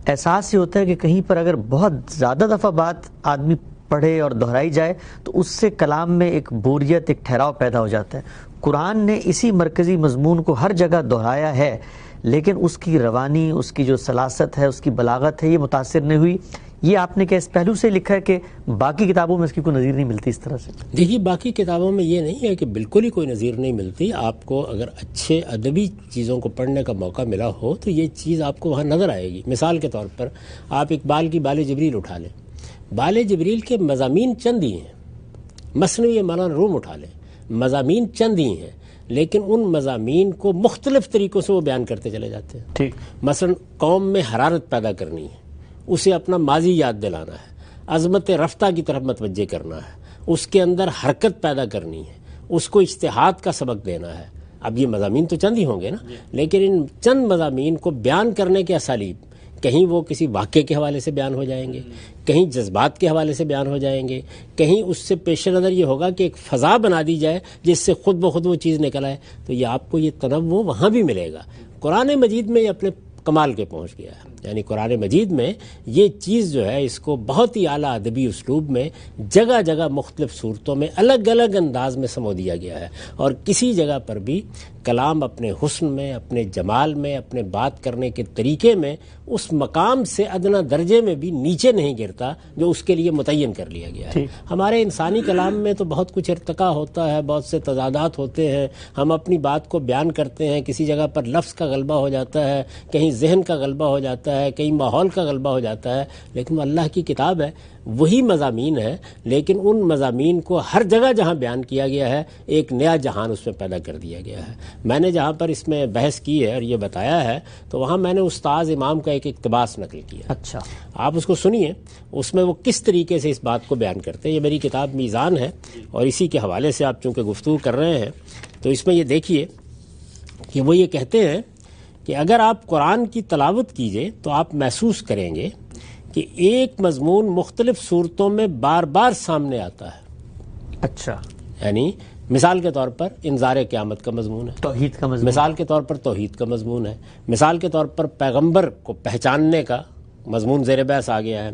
احساس یہ ہوتا ہے کہ کہیں پر اگر بہت زیادہ دفعہ بات آدمی پڑھے اور دہرائی جائے تو اس سے کلام میں ایک بوریت، ایک ٹھہراؤ پیدا ہو جاتا ہے۔ قرآن نے اسی مرکزی مضمون کو ہر جگہ دہرایا ہے، لیکن اس کی روانی، اس کی جو سلاست ہے، اس کی بلاغت ہے، یہ متاثر نہیں ہوئی۔ یہ آپ نے کیا اس پہلو سے لکھا ہے کہ باقی کتابوں میں اس کی کوئی نظیر نہیں ملتی اس طرح سے؟ دیکھیے، باقی کتابوں میں یہ نہیں ہے کہ بالکل ہی کوئی نظیر نہیں ملتی۔ آپ کو اگر اچھے ادبی چیزوں کو پڑھنے کا موقع ملا ہو تو یہ چیز آپ کو وہاں نظر آئے گی۔ مثال کے طور پر آپ اقبال کی بال جبریل اٹھا لیں، بال جبریل کے مضامین چند ہی ہیں، مثنوی مولانا روم اٹھا لیں، مضامین چند ہی ہیں، لیکن ان مضامین کو مختلف طریقوں سے وہ بیان کرتے چلے جاتے ہیں۔ ٹھیک، مثلا قوم میں حرارت پیدا کرنی ہے، اسے اپنا ماضی یاد دلانا ہے، عظمت رفتہ کی طرف متوجہ کرنا ہے، اس کے اندر حرکت پیدا کرنی ہے، اس کو اجتہاد کا سبق دینا ہے۔ اب یہ مضامین تو چند ہی ہوں گے نا، لیکن ان چند مضامین کو بیان کرنے کے اسالیب، کہیں وہ کسی واقعے کے حوالے سے بیان ہو جائیں گے، کہیں جذبات کے حوالے سے بیان ہو جائیں گے، کہیں اس سے پیش نظر یہ ہوگا کہ ایک فضا بنا دی جائے جس سے خود بخود وہ چیز نکل آئے، تو یہ آپ کو یہ تنوع وہاں بھی ملے گا۔ قرآن مجید میں یہ اپنے کمال کے پہنچ گیا ہے، یعنی قرآن مجید میں یہ چیز جو ہے اس کو بہت ہی اعلیٰ ادبی اسلوب میں جگہ جگہ مختلف صورتوں میں الگ الگ انداز میں سمو دیا گیا ہے، اور کسی جگہ پر بھی کلام اپنے حسن میں، اپنے جمال میں، اپنے بات کرنے کے طریقے میں اس مقام سے ادنا درجے میں بھی نیچے نہیں گرتا جو اس کے لیے متعین کر لیا گیا ہے۔ ہمارے انسانی کلام میں تو بہت کچھ ارتقا ہوتا ہے، بہت سے تضادات ہوتے ہیں، ہم اپنی بات کو بیان کرتے ہیں، کسی جگہ پر لفظ کا غلبہ ہو جاتا ہے، کہیں ذہن کا غلبہ ہو جاتا ہے، کہیں ماحول کا غلبہ ہو جاتا ہے، لیکن وہ اللہ کی کتاب ہے، وہی مضامین ہیں، لیکن ان مضامین کو ہر جگہ جہاں بیان کیا گیا ہے ایک نیا جہان اس میں پیدا کر دیا گیا ہے۔ میں نے جہاں پر اس میں بحث کی ہے اور یہ بتایا ہے تو وہاں میں نے استاذ امام کا ایک اقتباس نقل کیا۔ اچھا، آپ اس کو سنیے، اس میں وہ کس طریقے سے اس بات کو بیان کرتے ہیں۔ یہ میری کتاب میزان ہے اور اسی کے حوالے سے آپ چونکہ گفتگو کر رہے ہیں تو اس میں یہ دیکھیے کہ وہ یہ کہتے ہیں کہ اگر آپ قرآن کی تلاوت کیجئے تو آپ محسوس کریں گے کہ ایک مضمون مختلف صورتوں میں بار بار سامنے آتا ہے۔ اچھا، یعنی مثال کے طور پر انذار قیامت کا مضمون ہے، توحید کا مضمون، مثال کے طور پر توحید کا مضمون ہے، مثال کے طور پر پیغمبر کو پہچاننے کا مضمون زیر بحث آ گیا ہے۔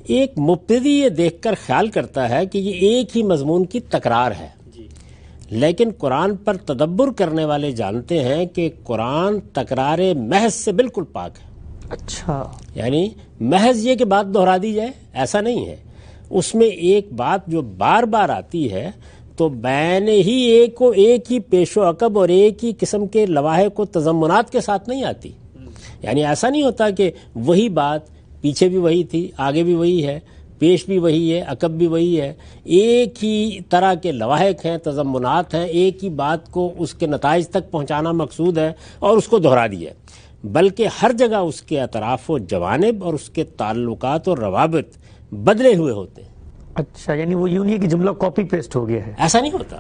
ایک مبتدی یہ دیکھ کر خیال کرتا ہے کہ یہ ایک ہی مضمون کی تکرار ہے، لیکن قرآن پر تدبر کرنے والے جانتے ہیں کہ قرآن تکرار محض سے بالکل پاک ہے۔ اچھا، یعنی محض یہ کہ بات دہرا دی جائے ایسا نہیں ہے، اس میں ایک بات جو بار بار آتی ہے تو بین ہی ایک ہی پیش و عقب اور ایک ہی قسم کے لواحق کو تضمنات کے ساتھ نہیں آتی۔ یعنی ایسا نہیں ہوتا کہ وہی بات پیچھے بھی وہی تھی، آگے بھی وہی ہے، پیش بھی وہی ہے، عقب بھی وہی ہے، ایک ہی طرح کے لواحق ہیں، تضمنات ہیں، ایک ہی بات کو اس کے نتائج تک پہنچانا مقصود ہے اور اس کو دہرا دیا، بلکہ ہر جگہ اس کے اطراف و جوانب اور اس کے تعلقات اور روابط بدلے ہوئے ہوتے ہیں۔ اچھا، یعنی وہ یوں نہیں کہ جملہ کاپی پیسٹ ہو گیا ہے، ایسا نہیں ہوتا،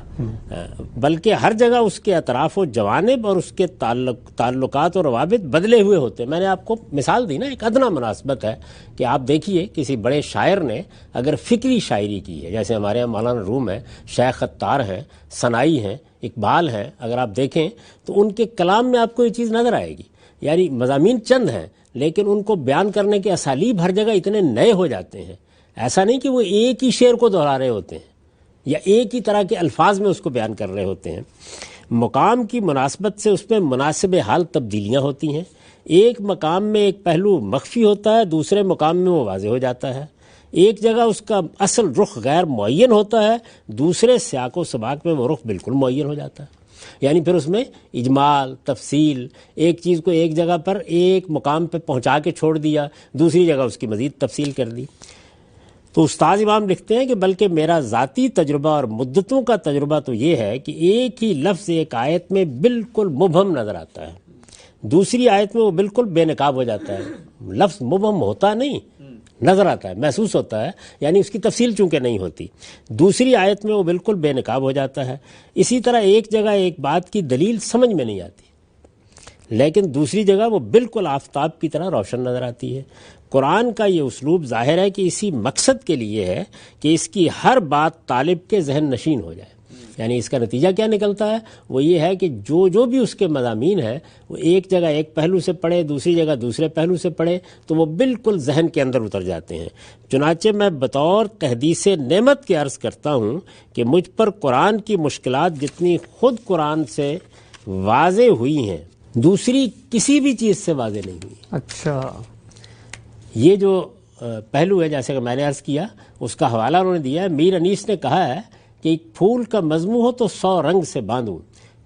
بلکہ ہر جگہ اس کے اطراف و جوانب اور اس کے تعلقات اور روابط بدلے ہوئے ہوتے ہیں۔ میں نے آپ کو مثال دی نا، ایک ادنا مناسبت ہے کہ آپ دیکھیے کسی بڑے شاعر نے اگر فکری شاعری کی ہے، جیسے ہمارے یہاں مولانا روم ہیں، شیخ خطار ہیں، ثنائی ہیں، اقبال ہیں، اگر آپ دیکھیں تو ان کے کلام میں آپ کو یہ چیز نظر آئے گی۔ یعنی مضامین چند ہیں لیکن ان کو بیان کرنے کے اسالیب ہر جگہ اتنے نئے ہو جاتے ہیں، ایسا نہیں کہ وہ ایک ہی شعر کو دہرا رہے ہوتے ہیں یا ایک ہی طرح کے الفاظ میں اس کو بیان کر رہے ہوتے ہیں۔ مقام کی مناسبت سے اس میں مناسب حال تبدیلیاں ہوتی ہیں، ایک مقام میں ایک پہلو مخفی ہوتا ہے، دوسرے مقام میں وہ واضح ہو جاتا ہے، ایک جگہ اس کا اصل رخ غیر معین ہوتا ہے، دوسرے سیاق و سباق میں وہ رخ بالکل معین ہو جاتا ہے۔ یعنی پھر اس میں اجمال، تفصیل، ایک چیز کو ایک جگہ پر ایک مقام پہ پہنچا کے چھوڑ دیا، دوسری جگہ اس کی مزید تفصیل کر دی۔ تو استاذ امام لکھتے ہیں کہ بلکہ میرا ذاتی تجربہ اور مدتوں کا تجربہ تو یہ ہے کہ ایک ہی لفظ ایک آیت میں بالکل مبہم نظر آتا ہے، دوسری آیت میں وہ بالکل بے نقاب ہو جاتا ہے۔ لفظ مبہم ہوتا نہیں، نظر آتا ہے، محسوس ہوتا ہے، یعنی اس کی تفصیل چونکہ نہیں ہوتی، دوسری آیت میں وہ بالکل بے نقاب ہو جاتا ہے۔ اسی طرح ایک جگہ ایک بات کی دلیل سمجھ میں نہیں آتی لیکن دوسری جگہ وہ بالکل آفتاب کی طرح روشن نظر آتی ہے۔ قرآن کا یہ اسلوب ظاہر ہے کہ اسی مقصد کے لیے ہے کہ اس کی ہر بات طالب کے ذہن نشین ہو جائے۔ یعنی اس کا نتیجہ کیا نکلتا ہے؟ وہ یہ ہے کہ جو بھی اس کے مضامین ہے وہ ایک جگہ ایک پہلو سے پڑھے، دوسری جگہ دوسرے پہلو سے پڑھے تو وہ بالکل ذہن کے اندر اتر جاتے ہیں۔ چنانچہ میں بطور تحدیث نعمت کے عرض کرتا ہوں کہ مجھ پر قرآن کی مشکلات جتنی خود قرآن سے واضح ہوئی ہیں دوسری کسی بھی چیز سے واضح نہیں ہوئی۔ اچھا، یہ جو پہلو ہے جیسے کہ میں نے عرض کیا اس کا حوالہ انہوں نے دیا ہے۔ میر انیس نے کہا ہے کہ ایک پھول کا مضمون ہو تو 100 رنگ سے باندھوں،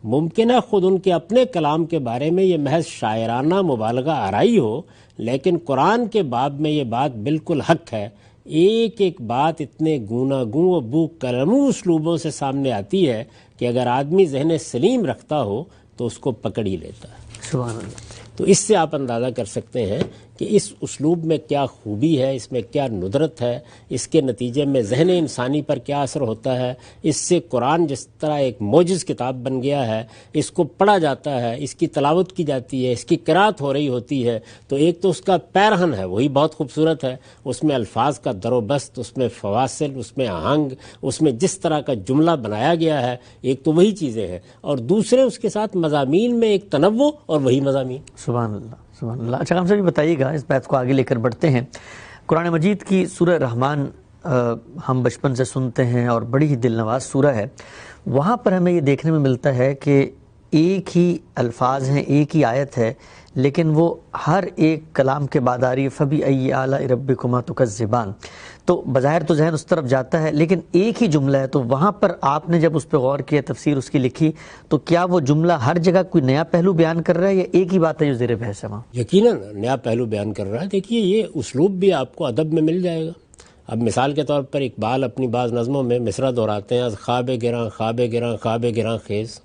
ممکن ہے خود ان کے اپنے کلام کے بارے میں یہ محض شاعرانہ مبالغہ آرائی ہو، لیکن قرآن کے باب میں یہ بات بالکل حق ہے۔ ایک ایک بات اتنے گوناگوں و بو قلموں اسلوبوں سے سامنے آتی ہے کہ اگر آدمی ذہن سلیم رکھتا ہو تو اس کو پکڑ ہی لیتا ہے۔ سبحان اللہ۔ تو اس سے آپ اندازہ کر سکتے ہیں کہ اس اسلوب میں کیا خوبی ہے، اس میں کیا ندرت ہے، اس کے نتیجے میں ذہن انسانی پر کیا اثر ہوتا ہے۔ اس سے قرآن جس طرح ایک معجز کتاب بن گیا ہے، اس کو پڑھا جاتا ہے، اس کی تلاوت کی جاتی ہے، اس کی قرات ہو رہی ہوتی ہے تو ایک تو اس کا پیرہن ہے وہی بہت خوبصورت ہے، اس میں الفاظ کا در و بست، اس میں فواصل، اس میں آہنگ، اس میں جس طرح کا جملہ بنایا گیا ہے، ایک تو وہی چیزیں ہیں، اور دوسرے اس کے ساتھ مضامین میں ایک تنوع اور وہی مضامین۔ سبحان اللہ، سبحان اللہ۔ اچھا، ہم سے بھی بتائیے گا، اس بات کو آگے لے کر بڑھتے ہیں۔ قرآن مجید کی سورہ رحمان ہم بچپن سے سنتے ہیں اور بڑی ہی دل نواز سورہ ہے، وہاں پر ہمیں یہ دیکھنے میں ملتا ہے کہ ایک ہی الفاظ ہیں، ایک ہی آیت ہے، لیکن وہ ہر ایک کلام کے بعد آ رہی ہے فَبِأَيِّ آلَاءِ رَبِّكُمَا تُكَذِّبَانِ۔ تو بظاہر تو ذہن اس طرف جاتا ہے لیکن ایک ہی جملہ ہے، تو وہاں پر آپ نے جب اس پہ غور کیا، تفسیر اس کی لکھی، تو کیا وہ جملہ ہر جگہ کوئی نیا پہلو بیان کر رہا ہے یا ایک ہی بات ہے جو زیر بحث ہے وہاں؟ یقیناً نیا پہلو بیان کر رہا ہے۔ دیکھیے یہ اسلوب بھی آپ کو ادب میں مل جائے گا، اب مثال کے طور پر اقبال اپنی بعض نظموں میں مصرع دہراتے ہیں، از خواب گراں خواب گراں خواب گراں خیز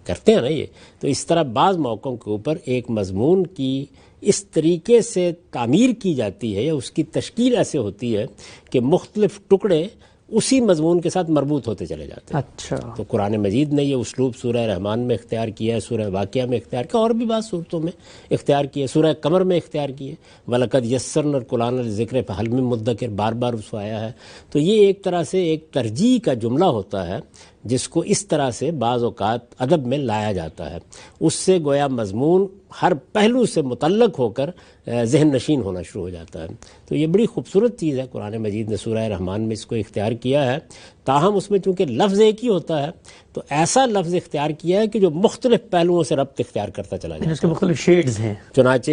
کرتے ہیں نا یہ. تو اس طرح بعض موقعوں کے اوپر ایک مضمون کی اس طریقے سے تعمیر کی جاتی ہے یا اس کی تشکیل ایسے ہوتی ہے کہ مختلف ٹکڑے اسی مضمون کے ساتھ مربوط ہوتے چلے جاتے ہیں. اچھا. تو قرآن مجید نے یہ اسلوب سورہ رحمان میں اختیار کیا ہے، سورہ واقعہ میں اختیار کیا، اور بھی بعض صورتوں میں اختیار کیا ہے، سورہ قمر میں اختیار کیے، وَلَقَدْ يَسَّرْنَا الْقُرْآنَ لِلذِّكْرِ فَهَلْ مِن مُدَّكِرٍ بار بار اس کو آیا ہے. تو یہ ایک طرح سے ایک ترجیح کا جملہ ہوتا ہے جس کو اس طرح سے بعض اوقات ادب میں لایا جاتا ہے. اس سے گویا مضمون ہر پہلو سے متعلق ہو کر ذہن نشین ہونا شروع ہو جاتا ہے. تو یہ بڑی خوبصورت چیز ہے، قرآن مجید نے سورہ رحمان میں اس کو اختیار کیا ہے. تاہم اس میں چونکہ لفظ ایک ہی ہوتا ہے تو ایسا لفظ اختیار کیا ہے کہ جو مختلف پہلوؤں سے ربط اختیار کرتا چلا جاتا ہے. اس کے مختلف شیڈز ہیں. چنانچہ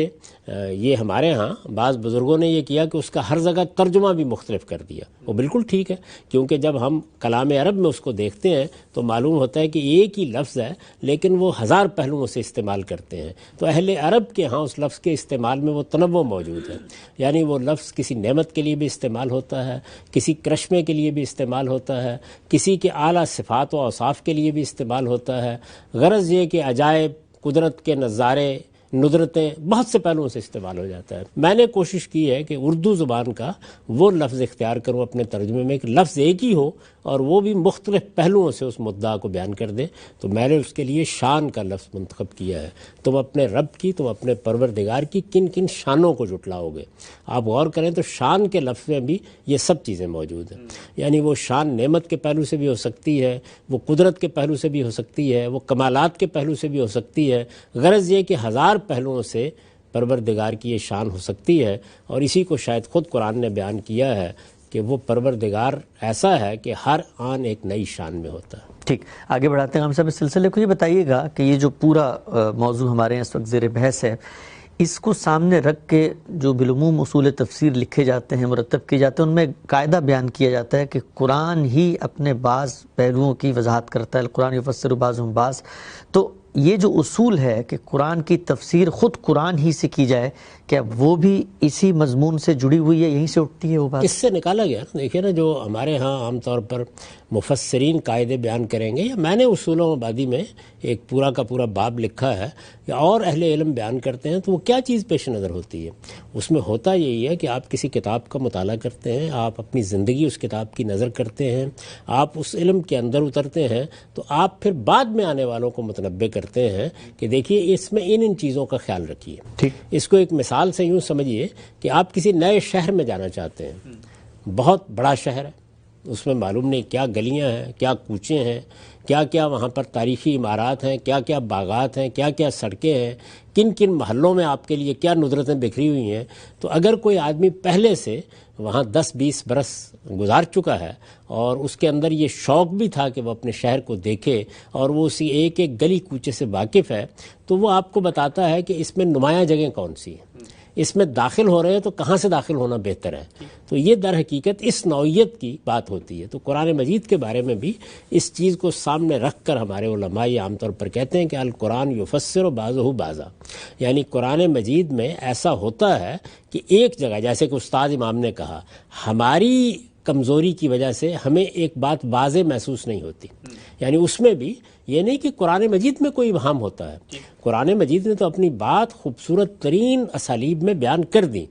یہ ہمارے ہاں بعض بزرگوں نے یہ کیا کہ اس کا ہر جگہ ترجمہ بھی مختلف کر دیا. وہ بالکل ٹھیک ہے، کیونکہ جب ہم کلام عرب میں اس کو دیکھتے ہیں تو معلوم ہوتا ہے کہ ایک ہی لفظ ہے لیکن وہ ہزار پہلوؤں سے استعمال کرتے ہیں. تو اہل عرب کے ہاں اس لفظ کے استعمال میں وہ تنوع موجود ہے. یعنی وہ لفظ کسی نعمت کے لیے بھی استعمال ہوتا ہے، کسی کرشمے کے لیے بھی استعمال ہوتا ہے، کسی کے اعلیٰ صفات و اوصاف کے لیے بھی استعمال ہوتا ہے. غرض یہ کہ عجائب، قدرت کے نظارے، ندرتیں بہت سے پہلوؤں سے استعمال ہو جاتا ہے. میں نے کوشش کی ہے کہ اردو زبان کا وہ لفظ اختیار کروں اپنے ترجمے میں کہ لفظ ایک ہی ہو اور وہ بھی مختلف پہلوؤں سے اس مدعا کو بیان کر دے. تو میں نے اس کے لیے شان کا لفظ منتخب کیا ہے. تم اپنے رب کی، تم اپنے پروردگار کی کن کن شانوں کو جھٹلاؤ گے. آپ غور کریں تو شان کے لفظ میں بھی یہ سب چیزیں موجود ہیں. یعنی وہ شان نعمت کے پہلو سے بھی ہو سکتی ہے، وہ قدرت کے پہلو سے بھی ہو سکتی ہے، وہ کمالات کے پہلو سے بھی ہو سکتی ہے. غرض یہ کہ ہزار پہلوؤں سے پروردگار کی یہ شان ہو سکتی ہے. اور اسی کو شاید خود قرآن نے بیان کیا ہے کہ وہ پروردگار ایسا ہے کہ ہر آن ایک نئی شان میں ہوتا ہے. ٹھیک، آگے بڑھاتے ہیں ہم صاحب اس سلسلے کو. یہ بتائیے گا کہ یہ جو پورا موضوع ہمارے یہاں اس وقت زیر بحث ہے، اس کو سامنے رکھ کے جو بالعموم اصول تفسیر لکھے جاتے ہیں، مرتب کیے جاتے ہیں، ان میں قاعدہ بیان کیا جاتا ہے کہ قرآن ہی اپنے بعض پہلوؤں کی وضاحت کرتا ہے. القرآن یفسر بعضهم بعض. تو یہ جو اصول ہے کہ قرآن کی تفسیر خود قرآن ہی سے کی جائے، کیا وہ بھی اسی مضمون سے جڑی ہوئی ہے، یہیں سے اٹھتی ہے وہ بات؟ اس سے نکالا گیا. دیکھیے نا، جو ہمارے ہاں عام طور پر مفسرین قاعدے بیان کریں گے، یا میں نے اصول و مبادی میں ایک پورا کا پورا باب لکھا ہے، یا اور اہل علم بیان کرتے ہیں، تو وہ کیا چیز پیش نظر ہوتی ہے؟ اس میں ہوتا یہی ہے کہ آپ کسی کتاب کا مطالعہ کرتے ہیں، آپ اپنی زندگی اس کتاب کی نظر کرتے ہیں، آپ اس علم کے اندر اترتے ہیں، تو آپ پھر بعد میں آنے والوں کو متنبع کرتے ہیں کہ دیکھیے اس میں ان چیزوں کا خیال رکھیے. ٹھیک. اس کو ایک مثال سے یوں سمجھیے کہ آپ کسی نئے شہر میں جانا چاہتے ہیں، بہت بڑا شہر ہے، اس میں معلوم نہیں کیا گلیاں ہیں، کیا کوچے ہیں، کیا کیا وہاں پر تاریخی عمارات ہیں، کیا کیا باغات ہیں، کیا کیا سڑکیں ہیں، کن کن محلوں میں آپ کے لیے کیا ندرتیں بکھری ہوئی ہیں. تو اگر کوئی آدمی پہلے سے وہاں 10-20 برس گزار چکا ہے اور اس کے اندر یہ شوق بھی تھا کہ وہ اپنے شہر کو دیکھے اور وہ اسی ایک ایک گلی کوچے سے واقف ہے، تو وہ آپ کو بتاتا ہے کہ اس میں نمایاں جگہیں کون سی ہیں، اس میں داخل ہو رہے ہیں تو کہاں سے داخل ہونا بہتر ہے. تو یہ در حقیقت اس نوعیت کی بات ہوتی ہے. تو قرآن مجید کے بارے میں بھی اس چیز کو سامنے رکھ کر ہمارے علماء یہ عام طور پر کہتے ہیں کہ القرآن یفسر بعضہ بعضا، یعنی قرآن مجید میں ایسا ہوتا ہے کہ ایک جگہ، جیسے کہ استاد امام نے کہا، ہماری کمزوری کی وجہ سے ہمیں ایک بات واضح محسوس نہیں ہوتی. یعنی اس میں بھی یہ نہیں کہ قرآن مجید میں کوئی ابہام ہوتا ہے، قرآن مجید نے تو اپنی بات خوبصورت ترین اسالیب میں بیان کر دی،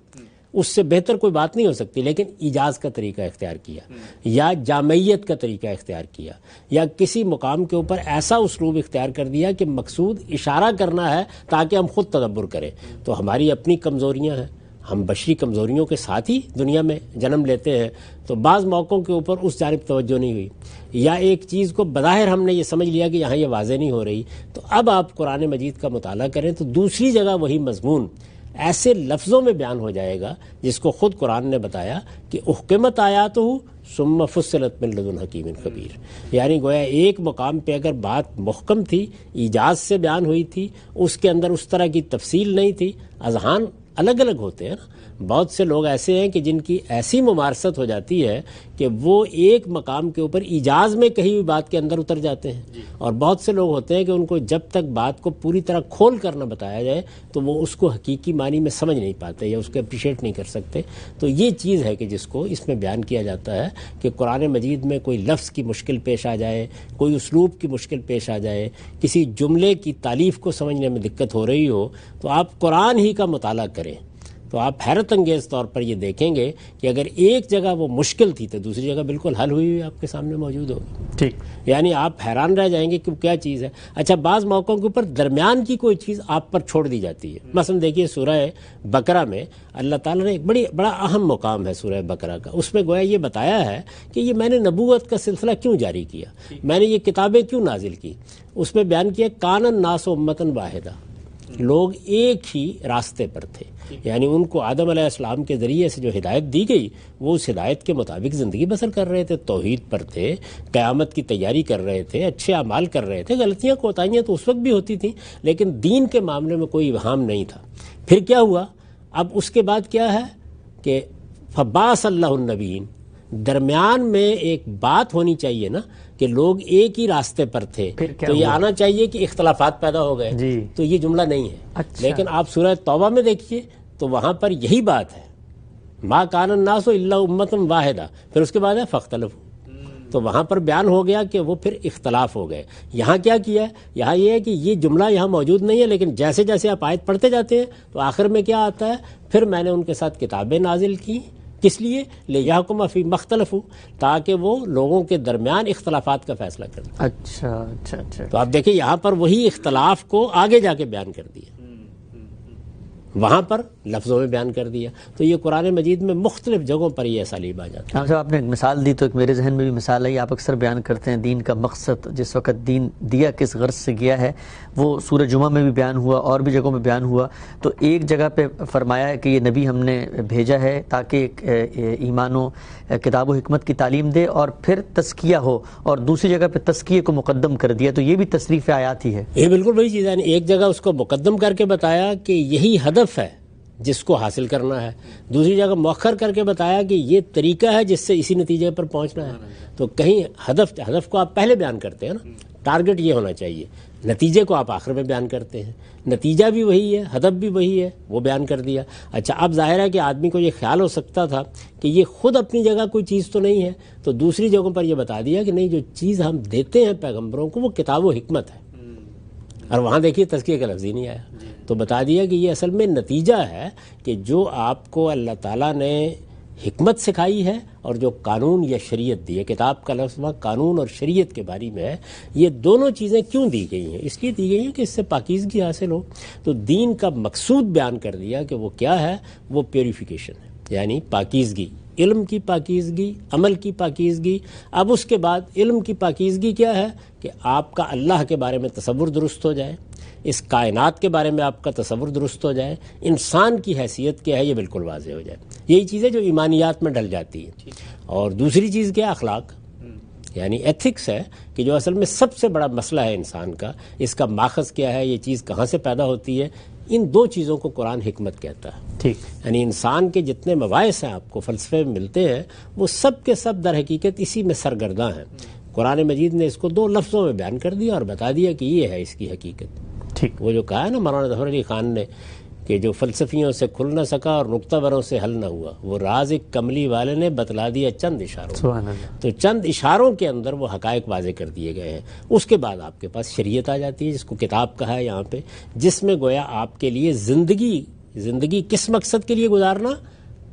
اس سے بہتر کوئی بات نہیں ہو سکتی، لیکن ایجاز کا طریقہ اختیار کیا یا جامعیت کا طریقہ اختیار کیا یا کسی مقام کے اوپر ایسا اسلوب اختیار کر دیا کہ مقصود اشارہ کرنا ہے تاکہ ہم خود تدبر کریں. تو ہماری اپنی کمزوریاں ہیں، ہم بشری کمزوریوں کے ساتھ ہی دنیا میں جنم لیتے ہیں، تو بعض موقعوں کے اوپر اس جانب توجہ نہیں ہوئی، یا ایک چیز کو بظاہر ہم نے یہ سمجھ لیا کہ یہاں یہ واضح نہیں ہو رہی. تو اب آپ قرآن مجید کا مطالعہ کریں تو دوسری جگہ وہی مضمون ایسے لفظوں میں بیان ہو جائے گا جس کو خود قرآن نے بتایا کہ احکمت آیاتہ ثم فصلت من لدن حکیم خبیر. یعنی گویا ایک مقام پہ اگر بات محکم تھی، ایجاز سے بیان ہوئی تھی، اس کے اندر اس طرح کی تفصیل نہیں تھی. اذہان الگ الگ ہوتے ہیں نا، بہت سے لوگ ایسے ہیں کہ جن کی ایسی ممارست ہو جاتی ہے کہ وہ ایک مقام کے اوپر ایجاز میں کہی ہوئی بات کے اندر اتر جاتے ہیں، اور بہت سے لوگ ہوتے ہیں کہ ان کو جب تک بات کو پوری طرح کھول کر نہ بتایا جائے تو وہ اس کو حقیقی معنی میں سمجھ نہیں پاتے یا اس کو اپریشیٹ نہیں کر سکتے. تو یہ چیز ہے کہ جس کو اس میں بیان کیا جاتا ہے کہ قرآن مجید میں کوئی لفظ کی مشکل پیش آ جائے، کوئی اسلوب کی مشکل پیش آ جائے، کسی جملے کی تالیف کو سمجھنے میں دقت ہو رہی ہو، تو آپ قرآن ہی کا مطالعہ کریں تو آپ حیرت انگیز طور پر یہ دیکھیں گے کہ اگر ایک جگہ وہ مشکل تھی تو دوسری جگہ بالکل حل ہوئی ہوئی آپ کے سامنے موجود ہوگی. ٹھیک، یعنی آپ حیران رہ جائیں گے کہ کیا چیز ہے. اچھا، بعض موقعوں کے اوپر درمیان کی کوئی چیز آپ پر چھوڑ دی جاتی ہے. مثلا دیکھیے سورہ بقرہ میں اللہ تعالیٰ نے ایک بڑا اہم مقام ہے سورہ بقرہ کا، اس میں گویا یہ بتایا ہے کہ یہ میں نے نبوت کا سلسلہ کیوں جاری کیا، میں نے یہ کتابیں کیوں نازل کی. اس میں بیان کیا کان الناس امۃ واحدہ، لوگ ایک ہی راستے پر تھے، یعنی ان کو آدم علیہ السلام کے ذریعے سے جو ہدایت دی گئی وہ اس ہدایت کے مطابق زندگی بسر کر رہے تھے، توحید پر تھے، قیامت کی تیاری کر رہے تھے، اچھے اعمال کر رہے تھے. غلطیاں کوتاہیاں تو اس وقت بھی ہوتی تھیں لیکن دین کے معاملے میں کوئی ابہام نہیں تھا. پھر کیا ہوا؟ اب اس کے بعد کیا ہے کہ فبعث اللہ النبیین، درمیان میں ایک بات ہونی چاہیے نا کہ لوگ ایک ہی راستے پر تھے، تو یہ آنا چاہیے کہ اختلافات پیدا ہو گئے. تو یہ جملہ نہیں ہے. اچھا. لیکن آپ سورہ توبہ میں دیکھیے تو وہاں پر یہی بات ہے، ما کان الناس الا امۃ واحدہ، پھر اس کے بعد ہے فاختلفوا. تو وہاں پر بیان ہو گیا کہ وہ پھر اختلاف ہو گئے. یہاں کیا کیا ہے؟ یہاں یہ ہے کہ یہ جملہ یہاں موجود نہیں ہے، لیکن جیسے جیسے آپ آیت پڑھتے جاتے ہیں تو آخر میں کیا آتا ہے؟ پھر میں نے ان کے ساتھ کتابیں نازل کی. کس لیے؟ لِیَحْکُمَ فِی مَا اخْتَلَفُوا، تاکہ وہ لوگوں کے درمیان اختلافات کا فیصلہ کریں. اچھا اچھا اچھا. تو آپ دیکھیں یہاں پر وہی اختلاف کو آگے جا کے بیان کر دیا، وہاں پر لفظوں میں بیان کر دیا. تو یہ قرآن مجید میں مختلف جگہوں پر یہ اسالیب آ جاتا ہے. صاحب آپ نے ایک مثال دی تو ایک میرے ذہن میں بھی مثال آئی. آپ اکثر بیان کرتے ہیں دین کا مقصد، جس وقت دین دیا کس غرض سے گیا ہے، وہ سورہ جمعہ میں بھی بیان ہوا اور بھی جگہوں میں بیان ہوا. تو ایک جگہ پہ فرمایا ہے کہ یہ نبی ہم نے بھیجا ہے تاکہ ایمان و کتاب و حکمت کی تعلیم دے، اور پھر تزکیہ ہو، اور دوسری جگہ پہ تزکیے کو مقدم کر دیا. تو یہ بھی تصریف آیات ہی ہے. یہ بالکل وہی چیز ہے. ایک جگہ اس کو مقدم کر کے بتایا کہ یہی ہدف ہے جس کو حاصل کرنا ہے، دوسری جگہ مؤخر کر کے بتایا کہ یہ طریقہ ہے جس سے اسی نتیجے پر پہنچنا ہے. تو کہیں ہدف کو آپ پہلے بیان کرتے ہیں نا، ٹارگٹ یہ ہونا چاہیے، نتیجے کو آپ آخر میں بیان کرتے ہیں. نتیجہ بھی وہی ہے، ہدف بھی وہی ہے، وہ بیان کر دیا. اچھا، اب ظاہر ہے کہ آدمی کو یہ خیال ہو سکتا تھا کہ یہ خود اپنی جگہ کوئی چیز تو نہیں ہے، تو دوسری جگہوں پر یہ بتا دیا کہ نہیں، جو چیز ہم دیتے ہیں پیغمبروں کو وہ کتاب و حکمت ہے. اور وہاں دیکھیے تزکیہ کا لفظ ہی نہیں آیا. تو بتا دیا کہ یہ اصل میں نتیجہ ہے کہ جو آپ کو اللہ تعالیٰ نے حکمت سکھائی ہے اور جو قانون یا شریعت دی ہے. کتاب کا لفظ وہاں قانون اور شریعت کے بارے میں ہے. یہ دونوں چیزیں کیوں دی گئی ہیں؟ اس لیے دی گئی ہیں کہ اس سے پاکیزگی حاصل ہو. تو دین کا مقصود بیان کر دیا کہ وہ کیا ہے، وہ پیوریفیکیشن ہے، یعنی پاکیزگی، علم کی پاکیزگی، عمل کی پاکیزگی. اب اس کے بعد علم کی پاکیزگی کیا ہے کہ آپ کا اللہ کے بارے میں تصور درست ہو جائے، اس کائنات کے بارے میں آپ کا تصور درست ہو جائے، انسان کی حیثیت کیا ہے یہ بالکل واضح ہو جائے. یہی چیز ہے جو ایمانیات میں ڈل جاتی ہے. اور دوسری چیز کیا؟ اخلاق، یعنی ایتھکس ہے کہ جو اصل میں سب سے بڑا مسئلہ ہے انسان کا. اس کا ماخذ کیا ہے، یہ چیز کہاں سے پیدا ہوتی ہے؟ ان دو چیزوں کو قرآن حکمت کہتا ہے. ٹھیک، یعنی انسان کے جتنے مباحث ہیں آپ کو فلسفے میں ملتے ہیں وہ سب کے سب در حقیقت اسی میں سرگرداں ہیں. قرآن مجید نے اس کو دو لفظوں میں بیان کر دیا اور بتا دیا کہ یہ ہے اس کی حقیقت. ٹھیک. وہ جو کہا ہے نا مولانا ظفر علی خان نے کہ جو فلسفیوں سے کھل نہ سکا اور نقطہ بروں سے حل نہ ہوا، وہ راز ایک کملی والے نے بتلا دیا چند اشاروں. سبحان اللہ. تو چند اشاروں کے اندر وہ حقائق واضح کر دیے گئے ہیں. اس کے بعد آپ کے پاس شریعت آ جاتی ہے جس کو کتاب کہا ہے یہاں پہ، جس میں گویا آپ کے لیے زندگی کس مقصد کے لیے گزارنا،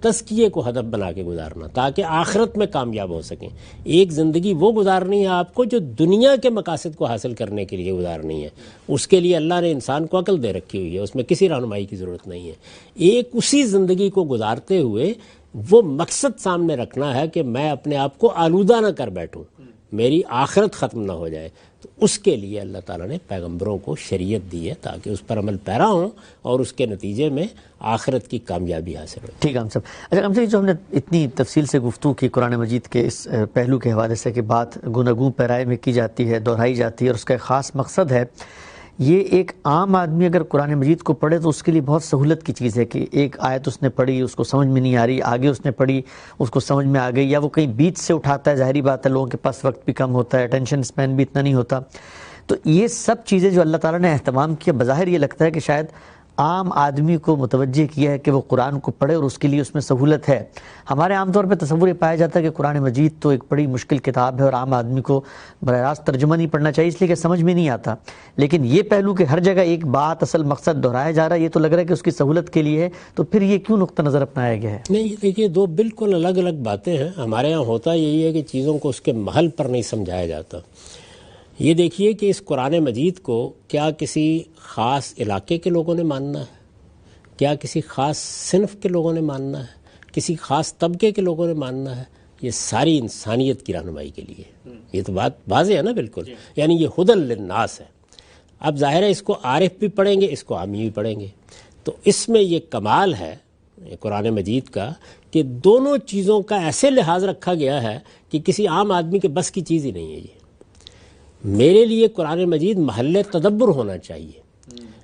تزکیے کو ہدف بنا کے گزارنا تاکہ آخرت میں کامیاب ہو سکیں. ایک زندگی وہ گزارنی ہے آپ کو جو دنیا کے مقاصد کو حاصل کرنے کے لیے گزارنی ہے. اس کے لیے اللہ نے انسان کو عقل دے رکھی ہوئی ہے، اس میں کسی رہنمائی کی ضرورت نہیں ہے. ایک اسی زندگی کو گزارتے ہوئے وہ مقصد سامنے رکھنا ہے کہ میں اپنے آپ کو آلودہ نہ کر بیٹھوں، میری آخرت ختم نہ ہو جائے. تو اس کے لیے اللہ تعالیٰ نے پیغمبروں کو شریعت دی ہے تاکہ اس پر عمل پیرا ہوں اور اس کے نتیجے میں آخرت کی کامیابی حاصل ہو. ٹھیک ہے ہم سب. اچھا ہم سے جو ہم نے اتنی تفصیل سے گفتگو کی قرآن مجید کے اس پہلو کے حوالے سے کہ بات گوناگوں پیرائے میں کی جاتی ہے، دہرائی جاتی ہے اور اس کا ایک خاص مقصد ہے، یہ ایک عام آدمی اگر قرآن مجید کو پڑھے تو اس کے لیے بہت سہولت کی چیز ہے کہ ایک آیت اس نے پڑھی، اس کو سمجھ میں نہیں آ رہی، آگے اس نے پڑھی، اس کو سمجھ میں آ گئی، یا وہ کہیں بیچ سے اٹھاتا ہے، ظاہری بات ہے لوگوں کے پاس وقت بھی کم ہوتا ہے، اٹینشن اسپین بھی اتنا نہیں ہوتا. تو یہ سب چیزیں جو اللہ تعالیٰ نے اہتمام کیا، بظاہر یہ لگتا ہے کہ شاید عام آدمی کو متوجہ کیا ہے کہ وہ قرآن کو پڑھے اور اس کے لیے اس میں سہولت ہے. ہمارے عام طور پہ تصور یہ پایا جاتا ہے کہ قرآن مجید تو ایک بڑی مشکل کتاب ہے اور عام آدمی کو براہ راست ترجمہ نہیں پڑھنا چاہیے اس لیے کہ سمجھ میں نہیں آتا. لیکن یہ پہلو کہ ہر جگہ ایک بات، اصل مقصد دہرایا جا رہا ہے، یہ تو لگ رہا ہے کہ اس کی سہولت کے لیے ہے. تو پھر یہ کیوں نقطہ نظر اپنایا گیا ہے؟ نہیں، دیکھیے دو بالکل الگ الگ باتیں ہیں. ہمارے یہاں ہوتا یہی ہے کہ چیزوں کو اس کے محل پر نہیں سمجھایا جاتا. یہ دیکھیے کہ اس قرآن مجید کو کیا کسی خاص علاقے کے لوگوں نے ماننا ہے، کیا کسی خاص صنف کے لوگوں نے ماننا ہے، کسی خاص طبقے کے لوگوں نے ماننا ہے؟ یہ ساری انسانیت کی رہنمائی کے لیے. یہ تو بات واضح ہے نا بالکل. یعنی یہ ہدی للناس ہے. اب ظاہر ہے اس کو عارف بھی پڑھیں گے، اس کو عامی بھی پڑھیں گے. تو اس میں یہ کمال ہے قرآن مجید کا کہ دونوں چیزوں کا ایسے لحاظ رکھا گیا ہے کہ کسی عام آدمی کے بس کی چیز ہی نہیں ہے. یہ میرے لیے قرآن مجید محل تدبر ہونا چاہیے.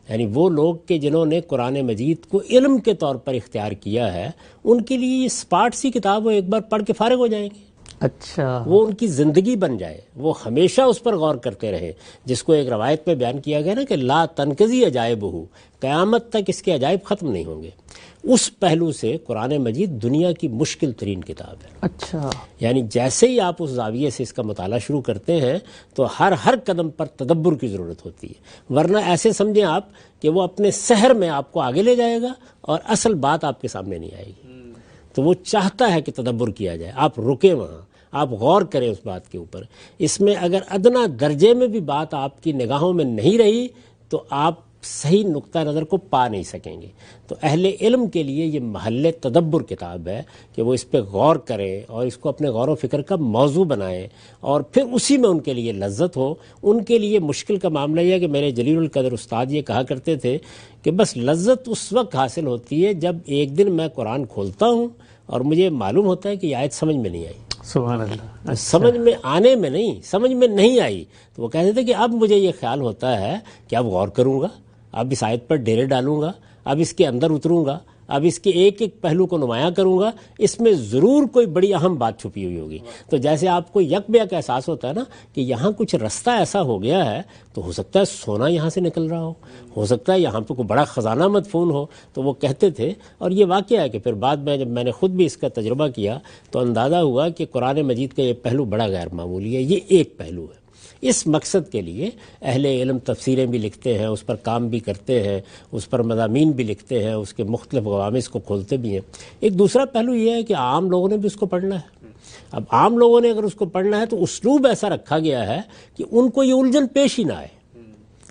یعنی وہ لوگ کہ جنہوں نے قرآن مجید کو علم کے طور پر اختیار کیا ہے، ان کے لیے یہ سپاٹ سی کتاب وہ ایک بار پڑھ کے فارغ ہو جائیں گے. اچھا، وہ ان کی زندگی بن جائے، وہ ہمیشہ اس پر غور کرتے رہے. جس کو ایک روایت میں بیان کیا گیا نا کہ لا تنقضی عجائبہ، قیامت تک اس کے عجائب ختم نہیں ہوں گے. اس پہلو سے قرآن مجید دنیا کی مشکل ترین کتاب ہے. اچھا، یعنی جیسے ہی آپ اس زاویے سے اس کا مطالعہ شروع کرتے ہیں تو ہر قدم پر تدبر کی ضرورت ہوتی ہے. ورنہ ایسے سمجھیں آپ کہ وہ اپنے سحر میں آپ کو آگے لے جائے گا اور اصل بات آپ کے سامنے نہیں آئے گی. تو وہ چاہتا ہے کہ تدبر کیا جائے، آپ رکیں وہاں، آپ غور کریں اس بات کے اوپر. اس میں اگر ادنا درجے میں بھی بات آپ کی نگاہوں میں نہیں رہی تو آپ صحیح نقطہ نظر کو پا نہیں سکیں گے. تو اہل علم کے لیے یہ محل تدبر کتاب ہے کہ وہ اس پہ غور کریں اور اس کو اپنے غور و فکر کا موضوع بنائیں اور پھر اسی میں ان کے لیے لذت ہو. ان کے لیے مشکل کا معاملہ یہ ہے کہ میرے جلیل القدر استاد یہ کہا کرتے تھے کہ بس لذت اس وقت حاصل ہوتی ہے جب ایک دن میں قرآن کھولتا ہوں اور مجھے معلوم ہوتا ہے کہ یہ آیت سمجھ میں نہیں آئی. سبحان اللہ. سمجھ میں آنے میں نہیں، سمجھ میں نہیں آئی تو وہ کہتے تھے کہ اب مجھے یہ خیال ہوتا ہے کہ اب غور کروں گا، اب اس آیت پر ڈیرے ڈالوں گا، اب اس کے اندر اتروں گا، اب اس کے ایک ایک پہلو کو نمایاں کروں گا. اس میں ضرور کوئی بڑی اہم بات چھپی ہوئی ہوگی. تو جیسے آپ کو یک بیک احساس ہوتا ہے نا کہ یہاں کچھ رستہ ایسا ہو گیا ہے تو ہو سکتا ہے سونا یہاں سے نکل رہا ہو سکتا ہے یہاں پہ کوئی بڑا خزانہ مدفون ہو. تو وہ کہتے تھے، اور یہ واقعہ ہے کہ پھر بعد میں جب میں نے خود بھی اس کا تجربہ کیا تو اندازہ ہوا کہ قرآن مجید کا یہ پہلو بڑا غیر معمولی ہے. یہ ایک پہلو ہے. اس مقصد کے لیے اہل علم تفسیریں بھی لکھتے ہیں، اس پر کام بھی کرتے ہیں، اس پر مضامین بھی لکھتے ہیں، اس کے مختلف غوامض کو کھولتے بھی ہیں. ایک دوسرا پہلو یہ ہے کہ عام لوگوں نے بھی اس کو پڑھنا ہے. اب عام لوگوں نے اگر اس کو پڑھنا ہے تو اسلوب ایسا رکھا گیا ہے کہ ان کو یہ الجھن پیش ہی نہ آئے.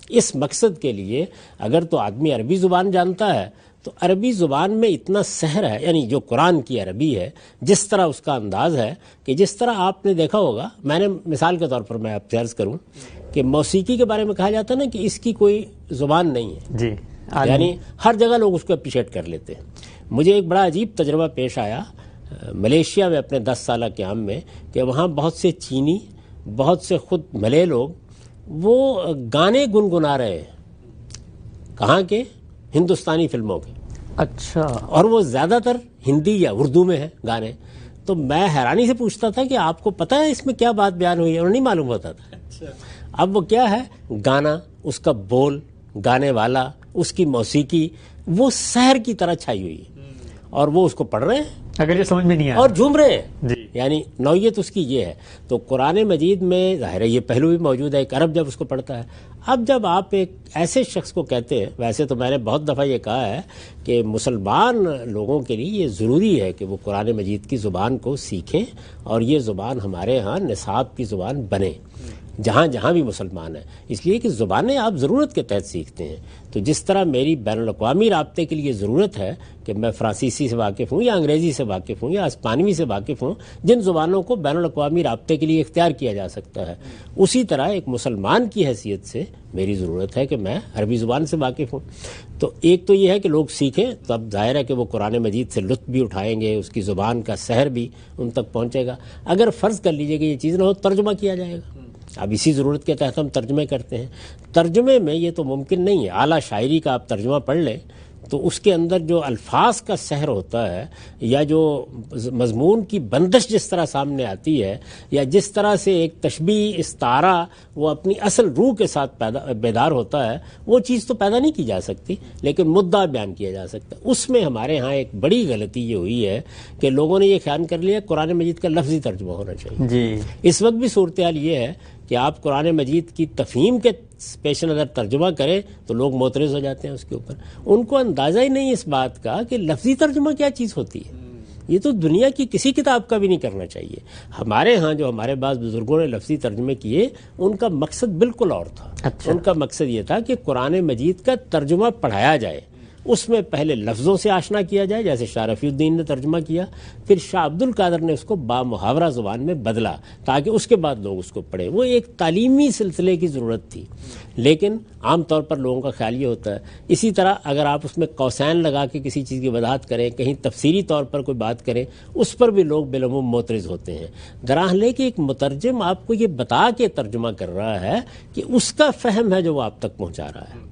اس مقصد کے لیے اگر تو آدمی عربی زبان جانتا ہے تو عربی زبان میں اتنا سحر ہے، یعنی جو قرآن کی عربی ہے، جس طرح اس کا انداز ہے کہ جس طرح آپ نے دیکھا ہوگا، میں نے مثال کے طور پر میں آپ سے عرض کروں کہ موسیقی کے بارے میں کہا جاتا ہے نا کہ اس کی کوئی زبان نہیں ہے. جی، یعنی ہر جگہ لوگ اس کو اپریشیٹ کر لیتے ہیں. مجھے ایک بڑا عجیب تجربہ پیش آیا ملیشیا میں اپنے 10 سالہ قیام میں کہ وہاں بہت سے چینی، بہت سے خود ملے لوگ وہ گانے گنگنا رہے ہیں. کہاں کے؟ ہندوستانی فلموں کے. اچھا. اور وہ زیادہ تر ہندی یا اردو میں ہیں گانے. تو میں حیرانی سے پوچھتا تھا کہ آپ کو پتہ ہے اس میں کیا بات بیان ہوئی ہے؟ اور نہیں معلوم ہوتا تھا. اب وہ کیا ہے، گانا، اس کا بول، گانے والا، اس کی موسیقی وہ سحر کی طرح چھائی ہوئی ہے اور وہ اس کو پڑھ رہے ہیں اگر یہ سمجھ میں نہیں آیا اور جھوم رہے ہیں. جی. یعنی نوعیت اس کی یہ ہے. تو قرآن مجید میں ظاہر ہے یہ پہلو بھی موجود ہے. ایک عرب جب اس کو پڑھتا ہے، اب جب آپ ایک ایسے شخص کو کہتے ہیں، ویسے تو میں نے بہت دفعہ یہ کہا ہے کہ مسلمان لوگوں کے لیے یہ ضروری ہے کہ وہ قرآن مجید کی زبان کو سیکھیں اور یہ زبان ہمارے ہاں نصاب کی زبان بنے جہاں جہاں بھی مسلمان ہیں. اس لیے کہ زبانیں آپ ضرورت کے تحت سیکھتے ہیں. تو جس طرح میری بین الاقوامی رابطے کے لیے ضرورت ہے کہ میں فرانسیسی سے واقف ہوں یا انگریزی سے واقف ہوں یا اسپانوی سے واقف ہوں، جن زبانوں کو بین الاقوامی رابطے کے لیے اختیار کیا جا سکتا ہے، اسی طرح ایک مسلمان کی حیثیت سے میری ضرورت ہے کہ میں عربی زبان سے واقف ہوں. تو ایک تو یہ ہے کہ لوگ سیکھیں، تو اب ظاہر ہے کہ وہ قرآن مجید سے لطف بھی اٹھائیں گے، اس کی زبان کا سحر بھی ان تک پہنچے گا. اگر فرض کر لیجئے کہ یہ چیز نہ ہو، ترجمہ کیا جائے گا. اب اسی ضرورت کے تحت ہم ترجمے کرتے ہیں. ترجمے میں یہ تو ممکن نہیں ہے. اعلیٰ شاعری کا آپ ترجمہ پڑھ لیں تو اس کے اندر جو الفاظ کا سحر ہوتا ہے یا جو مضمون کی بندش جس طرح سامنے آتی ہے یا جس طرح سے ایک تشبیہ استعارہ وہ اپنی اصل روح کے ساتھ بیدار ہوتا ہے وہ چیز تو پیدا نہیں کی جا سکتی لیکن مدعا بیان کیا جا سکتا ہے. اس میں ہمارے ہاں ایک بڑی غلطی یہ ہوئی ہے کہ لوگوں نے یہ خیال کر لیا قرآن مجید کا لفظی ترجمہ ہونا چاہیے. جی اس وقت بھی صورتحال یہ ہے کہ آپ قرآن مجید کی تفہیم کے پیش نظر ترجمہ کریں تو لوگ معترض ہو جاتے ہیں اس کے اوپر. ان کو اندازہ ہی نہیں اس بات کا کہ لفظی ترجمہ کیا چیز ہوتی ہے. یہ تو دنیا کی کسی کتاب کا بھی نہیں کرنا چاہیے. ہمارے ہاں جو ہمارے بعض بزرگوں نے لفظی ترجمے کیے ان کا مقصد بالکل اور تھا. ان کا مقصد یہ تھا کہ قرآن مجید کا ترجمہ پڑھایا جائے, اس میں پہلے لفظوں سے آشنا کیا جائے جیسے شاہ رفیع الدین نے ترجمہ کیا, پھر شاہ عبد القادر نے اس کو بامحاورہ زبان میں بدلا تاکہ اس کے بعد لوگ اس کو پڑھیں. وہ ایک تعلیمی سلسلے کی ضرورت تھی لیکن عام طور پر لوگوں کا خیال یہ ہوتا ہے. اسی طرح اگر آپ اس میں قوسین لگا کے کسی چیز کی وضاحت کریں, کہیں تفسیری طور پر کوئی بات کریں, اس پر بھی لوگ بالعموم معترض ہوتے ہیں. دراحلے کہ ایک مترجم آپ کو یہ بتا کے ترجمہ کر رہا ہے کہ اس کا فہم ہے جو وہ آپ تک پہنچا رہا ہے.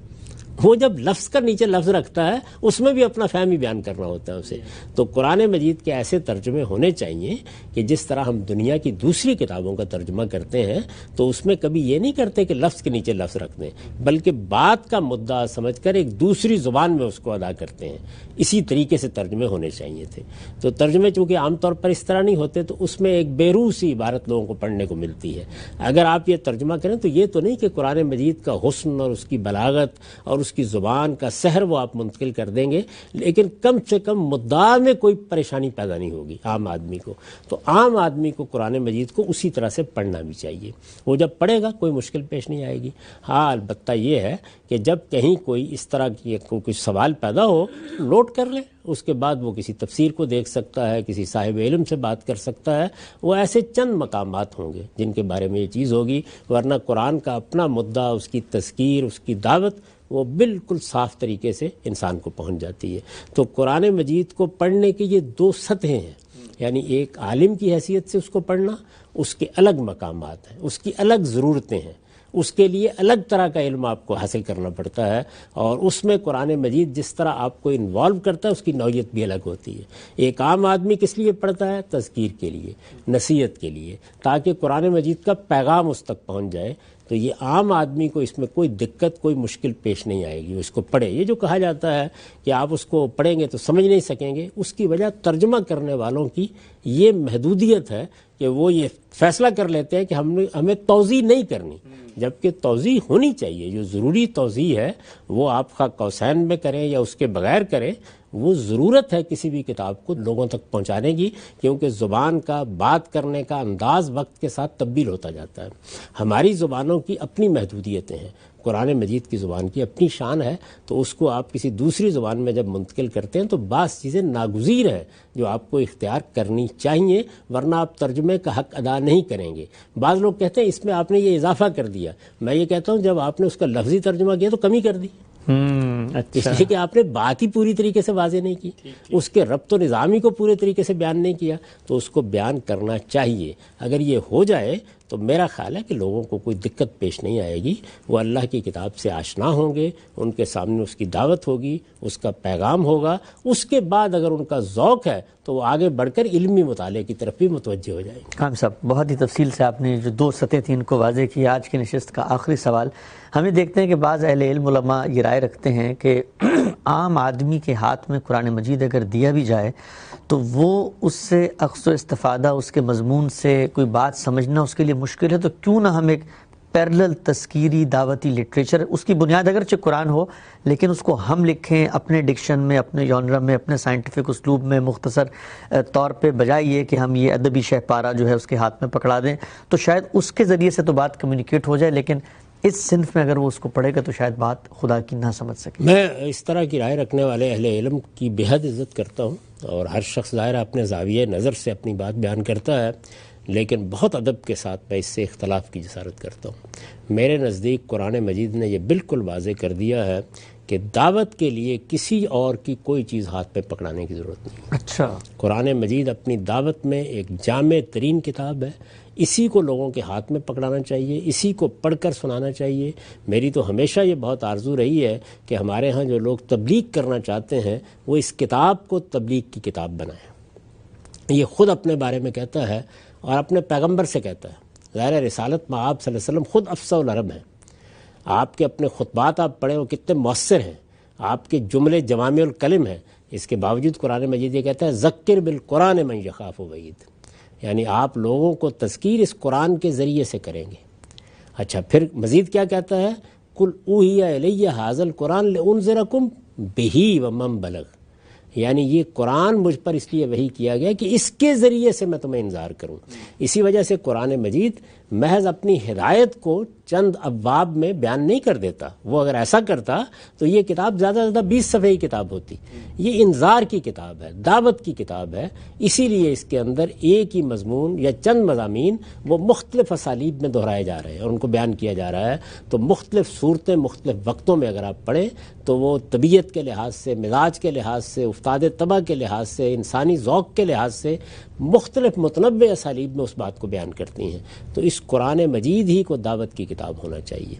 وہ جب لفظ کا نیچے لفظ رکھتا ہے اس میں بھی اپنا فہم ہی بیان کرنا ہوتا ہے اسے. تو قرآن مجید کے ایسے ترجمے ہونے چاہیے کہ جس طرح ہم دنیا کی دوسری کتابوں کا ترجمہ کرتے ہیں تو اس میں کبھی یہ نہیں کرتے کہ لفظ کے نیچے لفظ رکھ دیں, بلکہ بات کا مدعا سمجھ کر ایک دوسری زبان میں اس کو ادا کرتے ہیں. اسی طریقے سے ترجمے ہونے چاہیے تھے. تو ترجمے چونکہ عام طور پر اس طرح نہیں ہوتے تو اس میں ایک بے روح سی عبارت لوگوں کو پڑھنے کو ملتی ہے. اگر آپ یہ ترجمہ کریں تو یہ تو نہیں کہ قرآن مجید کا حسن اور اس کی بلاغت اور اس کی زبان کا سحر وہ آپ منتقل کر دیں گے, لیکن کم سے کم مدعا میں کوئی پریشانی پیدا نہیں ہوگی عام آدمی کو. تو عام آدمی کو قرآن مجید کو اسی طرح سے پڑھنا بھی چاہیے. وہ جب پڑھے گا کوئی مشکل پیش نہیں آئے گی. ہاں البتہ یہ ہے کہ جب کہیں کوئی اس طرح کی کوئی سوال پیدا ہو نوٹ کر لے, اس کے بعد وہ کسی تفسیر کو دیکھ سکتا ہے, کسی صاحب علم سے بات کر سکتا ہے. وہ ایسے چند مقامات ہوں گے جن کے بارے میں یہ چیز ہوگی, ورنہ قرآن کا اپنا مدعا, اس کی تذکیر, اس کی دعوت وہ بالکل صاف طریقے سے انسان کو پہنچ جاتی ہے. تو قرآن مجید کو پڑھنے کے یہ دو سطحیں ہیں, یعنی ایک عالم کی حیثیت سے اس کو پڑھنا, اس کے الگ مقامات ہیں, اس کی الگ ضرورتیں ہیں, اس کے لیے الگ طرح کا علم آپ کو حاصل کرنا پڑتا ہے, اور اس میں قرآن مجید جس طرح آپ کو انوالو کرتا ہے اس کی نوعیت بھی الگ ہوتی ہے. ایک عام آدمی کس لیے پڑھتا ہے؟ تذکیر کے لیے, نصیحت کے لیے, تاکہ قرآن مجید کا پیغام اس تک پہنچ جائے. تو یہ عام آدمی کو اس میں کوئی دقت, کوئی مشکل پیش نہیں آئے گی. اس کو پڑھے, یہ جو کہا جاتا ہے کہ آپ اس کو پڑھیں گے تو سمجھ نہیں سکیں گے, اس کی وجہ ترجمہ کرنے والوں کی یہ محدودیت ہے کہ وہ یہ فیصلہ کر لیتے ہیں کہ ہمیں توضیح نہیں کرنی, جبکہ توضیح ہونی چاہیے. جو ضروری توضیح ہے وہ آپ خواہ قوسین میں کریں یا اس کے بغیر کریں, وہ ضرورت ہے کسی بھی کتاب کو لوگوں تک پہنچانے کی, کیونکہ زبان کا بات کرنے کا انداز وقت کے ساتھ تبدیل ہوتا جاتا ہے. ہماری زبانوں کی اپنی محدودیتیں ہیں, قرآن مجید کی زبان کی اپنی شان ہے, تو اس کو آپ کسی دوسری زبان میں جب منتقل کرتے ہیں تو بعض چیزیں ناگزیر ہیں جو آپ کو اختیار کرنی چاہیے, ورنہ آپ ترجمے کا حق ادا نہیں کریں گے. بعض لوگ کہتے ہیں اس میں آپ نے یہ اضافہ کر دیا. میں یہ کہتا ہوں جب آپ نے اس کا لفظی ترجمہ کیا تو کمی کر دی, اس لیے کہ آپ نے بات ہی پوری طریقے سے واضح نہیں کی, اس کے ربط و نظامی کو پورے طریقے سے بیان نہیں کیا, تو اس کو بیان کرنا چاہیے. اگر یہ ہو جائے تو میرا خیال ہے کہ لوگوں کو کوئی دقت پیش نہیں آئے گی. وہ اللہ کی کتاب سے آشنا ہوں گے, ان کے سامنے اس کی دعوت ہوگی, اس کا پیغام ہوگا. اس کے بعد اگر ان کا ذوق ہے تو وہ آگے بڑھ کر علمی مطالعے کی طرف بھی متوجہ ہو جائیں گے. کام صاحب بہت ہی تفصیل سے آپ نے جو دو سطح تھیں ان کو واضح کیا. آج کی نشست کا آخری سوال, ہمیں دیکھتے ہیں کہ بعض اہل علم علماء یہ رائے رکھتے ہیں کہ عام آدمی کے ہاتھ میں قرآن مجید اگر دیا بھی جائے تو وہ اس سے اخذ و استفادہ, اس کے مضمون سے کوئی بات سمجھنا اس کے لیے مشکل ہے. تو کیوں نہ ہم ایک پیرلل تذکیری دعوتی لٹریچر, اس کی بنیاد اگرچہ قرآن ہو لیکن اس کو ہم لکھیں اپنے ڈکشن میں, اپنے جانرا میں, اپنے سائنٹیفک اسلوب میں, مختصر طور پہ, بجائے یہ کہ ہم یہ ادبی شہ پارہ جو ہے اس کے ہاتھ میں پکڑا دیں. تو شاید اس کے ذریعے سے تو بات کمیونیکیٹ ہو جائے, لیکن اس صنف میں اگر وہ اس کو پڑھے گا تو شاید بات خدا کی نہ سمجھ سکے. میں اس طرح کی رائے رکھنے والے اہل علم کی بے حد عزت کرتا ہوں, اور ہر شخص ظاہر اپنے زاویہ نظر سے اپنی بات بیان کرتا ہے, لیکن بہت ادب کے ساتھ میں اس سے اختلاف کی جسارت کرتا ہوں. میرے نزدیک قرآن مجید نے یہ بالکل واضح کر دیا ہے کہ دعوت کے لیے کسی اور کی کوئی چیز ہاتھ پہ پکڑانے کی ضرورت نہیں۔ اچھا، قرآن مجید اپنی دعوت میں ایک جامع ترین کتاب ہے، اسی کو لوگوں کے ہاتھ میں پکڑانا چاہیے، اسی کو پڑھ کر سنانا چاہیے۔ میری تو ہمیشہ یہ بہت آرزو رہی ہے کہ ہمارے ہاں جو لوگ تبلیغ کرنا چاہتے ہیں وہ اس کتاب کو تبلیغ کی کتاب بنائیں۔ یہ خود اپنے بارے میں کہتا ہے اور اپنے پیغمبر سے کہتا ہے۔ ظاہر رسالت میں آپ صلی اللہ علیہ وسلم خود افصح العرب ہیں، آپ کے اپنے خطبات آپ پڑھیں وہ کتنے مؤثر ہیں، آپ کے جملے جوامع الکلم ہیں، اس کے باوجود قرآن مجید یہ کہتا ہے ذکر بالقرآن من یخاف وعید، یعنی آپ لوگوں کو تذکیر اس قرآن کے ذریعے سے کریں گے۔ اچھا، پھر مزید کیا کہتا ہے؟ قل اوحی الی ھذا القرآن لانذرکم بہ ومن بلغ، یعنی یہ قرآن مجھ پر اس لیے وحی کیا گیا کہ اس کے ذریعے سے میں تمہیں انذار کروں۔ اسی وجہ سے قرآن مجید محض اپنی ہدایت کو چند ابواب میں بیان نہیں کر دیتا، وہ اگر ایسا کرتا تو یہ کتاب زیادہ سے زیادہ 20 صفحے کی کتاب ہوتی۔ یہ انذار کی کتاب ہے، دعوت کی کتاب ہے، اسی لیے اس کے اندر ایک ہی مضمون یا چند مضامین وہ مختلف اسالیب میں دہرائے جا رہے ہیں اور ان کو بیان کیا جا رہا ہے۔ تو مختلف صورتیں مختلف وقتوں میں اگر آپ پڑھیں تو وہ طبیعت کے لحاظ سے، مزاج کے لحاظ سے، افتاد طبع کے لحاظ سے، انسانی ذوق کے لحاظ سے مختلف متنوع اسالیب میں اس بات کو بیان کرتی ہیں۔ تو اس قرآن مجید ہی کو دعوت کی کتاب ہونا چاہیے۔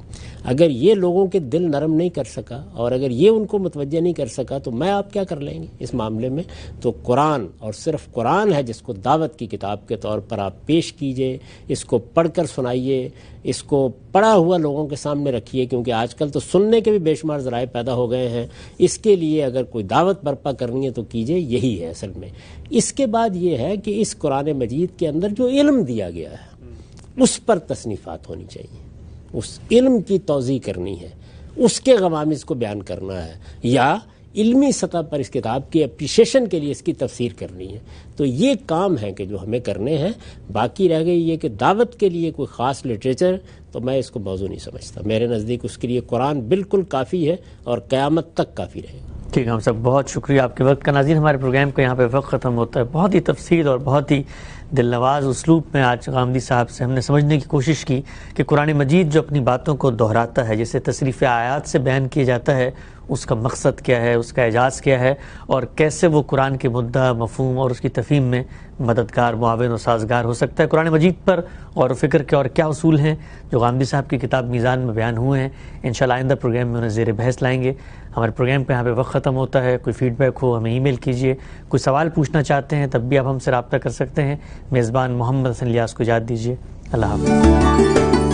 اگر یہ لوگوں کے دل نرم نہیں کر سکا اور اگر یہ ان کو متوجہ نہیں کر سکا تو میں آپ کیا کر لیں گے اس معاملے میں؟ تو قرآن اور صرف قرآن ہے جس کو دعوت کی کتاب کے طور پر آپ پیش کیجئے، اس کو پڑھ کر سنائیے، اس کو پڑھا ہوا لوگوں کے سامنے رکھیے، کیونکہ آج کل تو سننے کے بھی بے شمار ذرائع پیدا ہو گئے ہیں۔ اس کے لیے اگر کوئی دعوت برپا کرنی ہے تو کیجئے، یہی ہے اصل میں۔ اس کے بعد یہ ہے کہ اس قرآن مجید کے اندر جو علم دیا گیا ہے اس پر تصنیفات ہونی چاہیے، اس علم کی توضیح کرنی ہے، اس کے غوامض کو بیان کرنا ہے، یا علمی سطح پر اس کتاب کی اپریشیشن کے لیے اس کی تفسیر کرنی ہے۔ تو یہ کام ہے کہ جو ہمیں کرنے ہیں۔ باقی رہ گئی یہ کہ دعوت کے لیے کوئی خاص لٹریچر، تو میں اس کو موضوع نہیں سمجھتا۔ میرے نزدیک اس کے لیے قرآن بالکل کافی ہے اور قیامت تک کافی رہے گا۔ ٹھیک ہے، ہم سب بہت شکریہ آپ کے وقت کا۔ ناظرین، ہمارے پروگرام کا یہاں پہ وقت ختم ہوتا ہے۔ بہت ہی تفصیل اور بہت ہی دل نواز اسلوب میں آج غامدی صاحب سے ہم نے سمجھنے کی کوشش کی کہ قرآن مجید جو اپنی باتوں کو دہراتا ہے، جسے تصریف آیات سے بیان کیا جاتا ہے، اس کا مقصد کیا ہے، اس کا اعجاز کیا ہے، اور کیسے وہ قرآن کے مدعا، مفہوم اور اس کی تفہیم میں مددگار، معاون اور سازگار ہو سکتا ہے۔ قرآن مجید پر غور و فکر کے اور کیا اصول ہیں جو غامدی صاحب کی کتاب میزان میں بیان ہوئے ہیں، انشاءاللہ آئندہ پروگرام میں انہیں زیر بحث لائیں گے۔ ہمارے پروگرام پہ یہاں پہ وقت ختم ہوتا ہے۔ کوئی فیڈ بیک ہو ہمیں ای میل کیجیے، کوئی سوال پوچھنا چاہتے ہیں تب بھی آپ ہم سے رابطہ کر سکتے ہیں۔ میزبان محمد حسن الیاس کو اجازت دیجیے، اللہ حافظ۔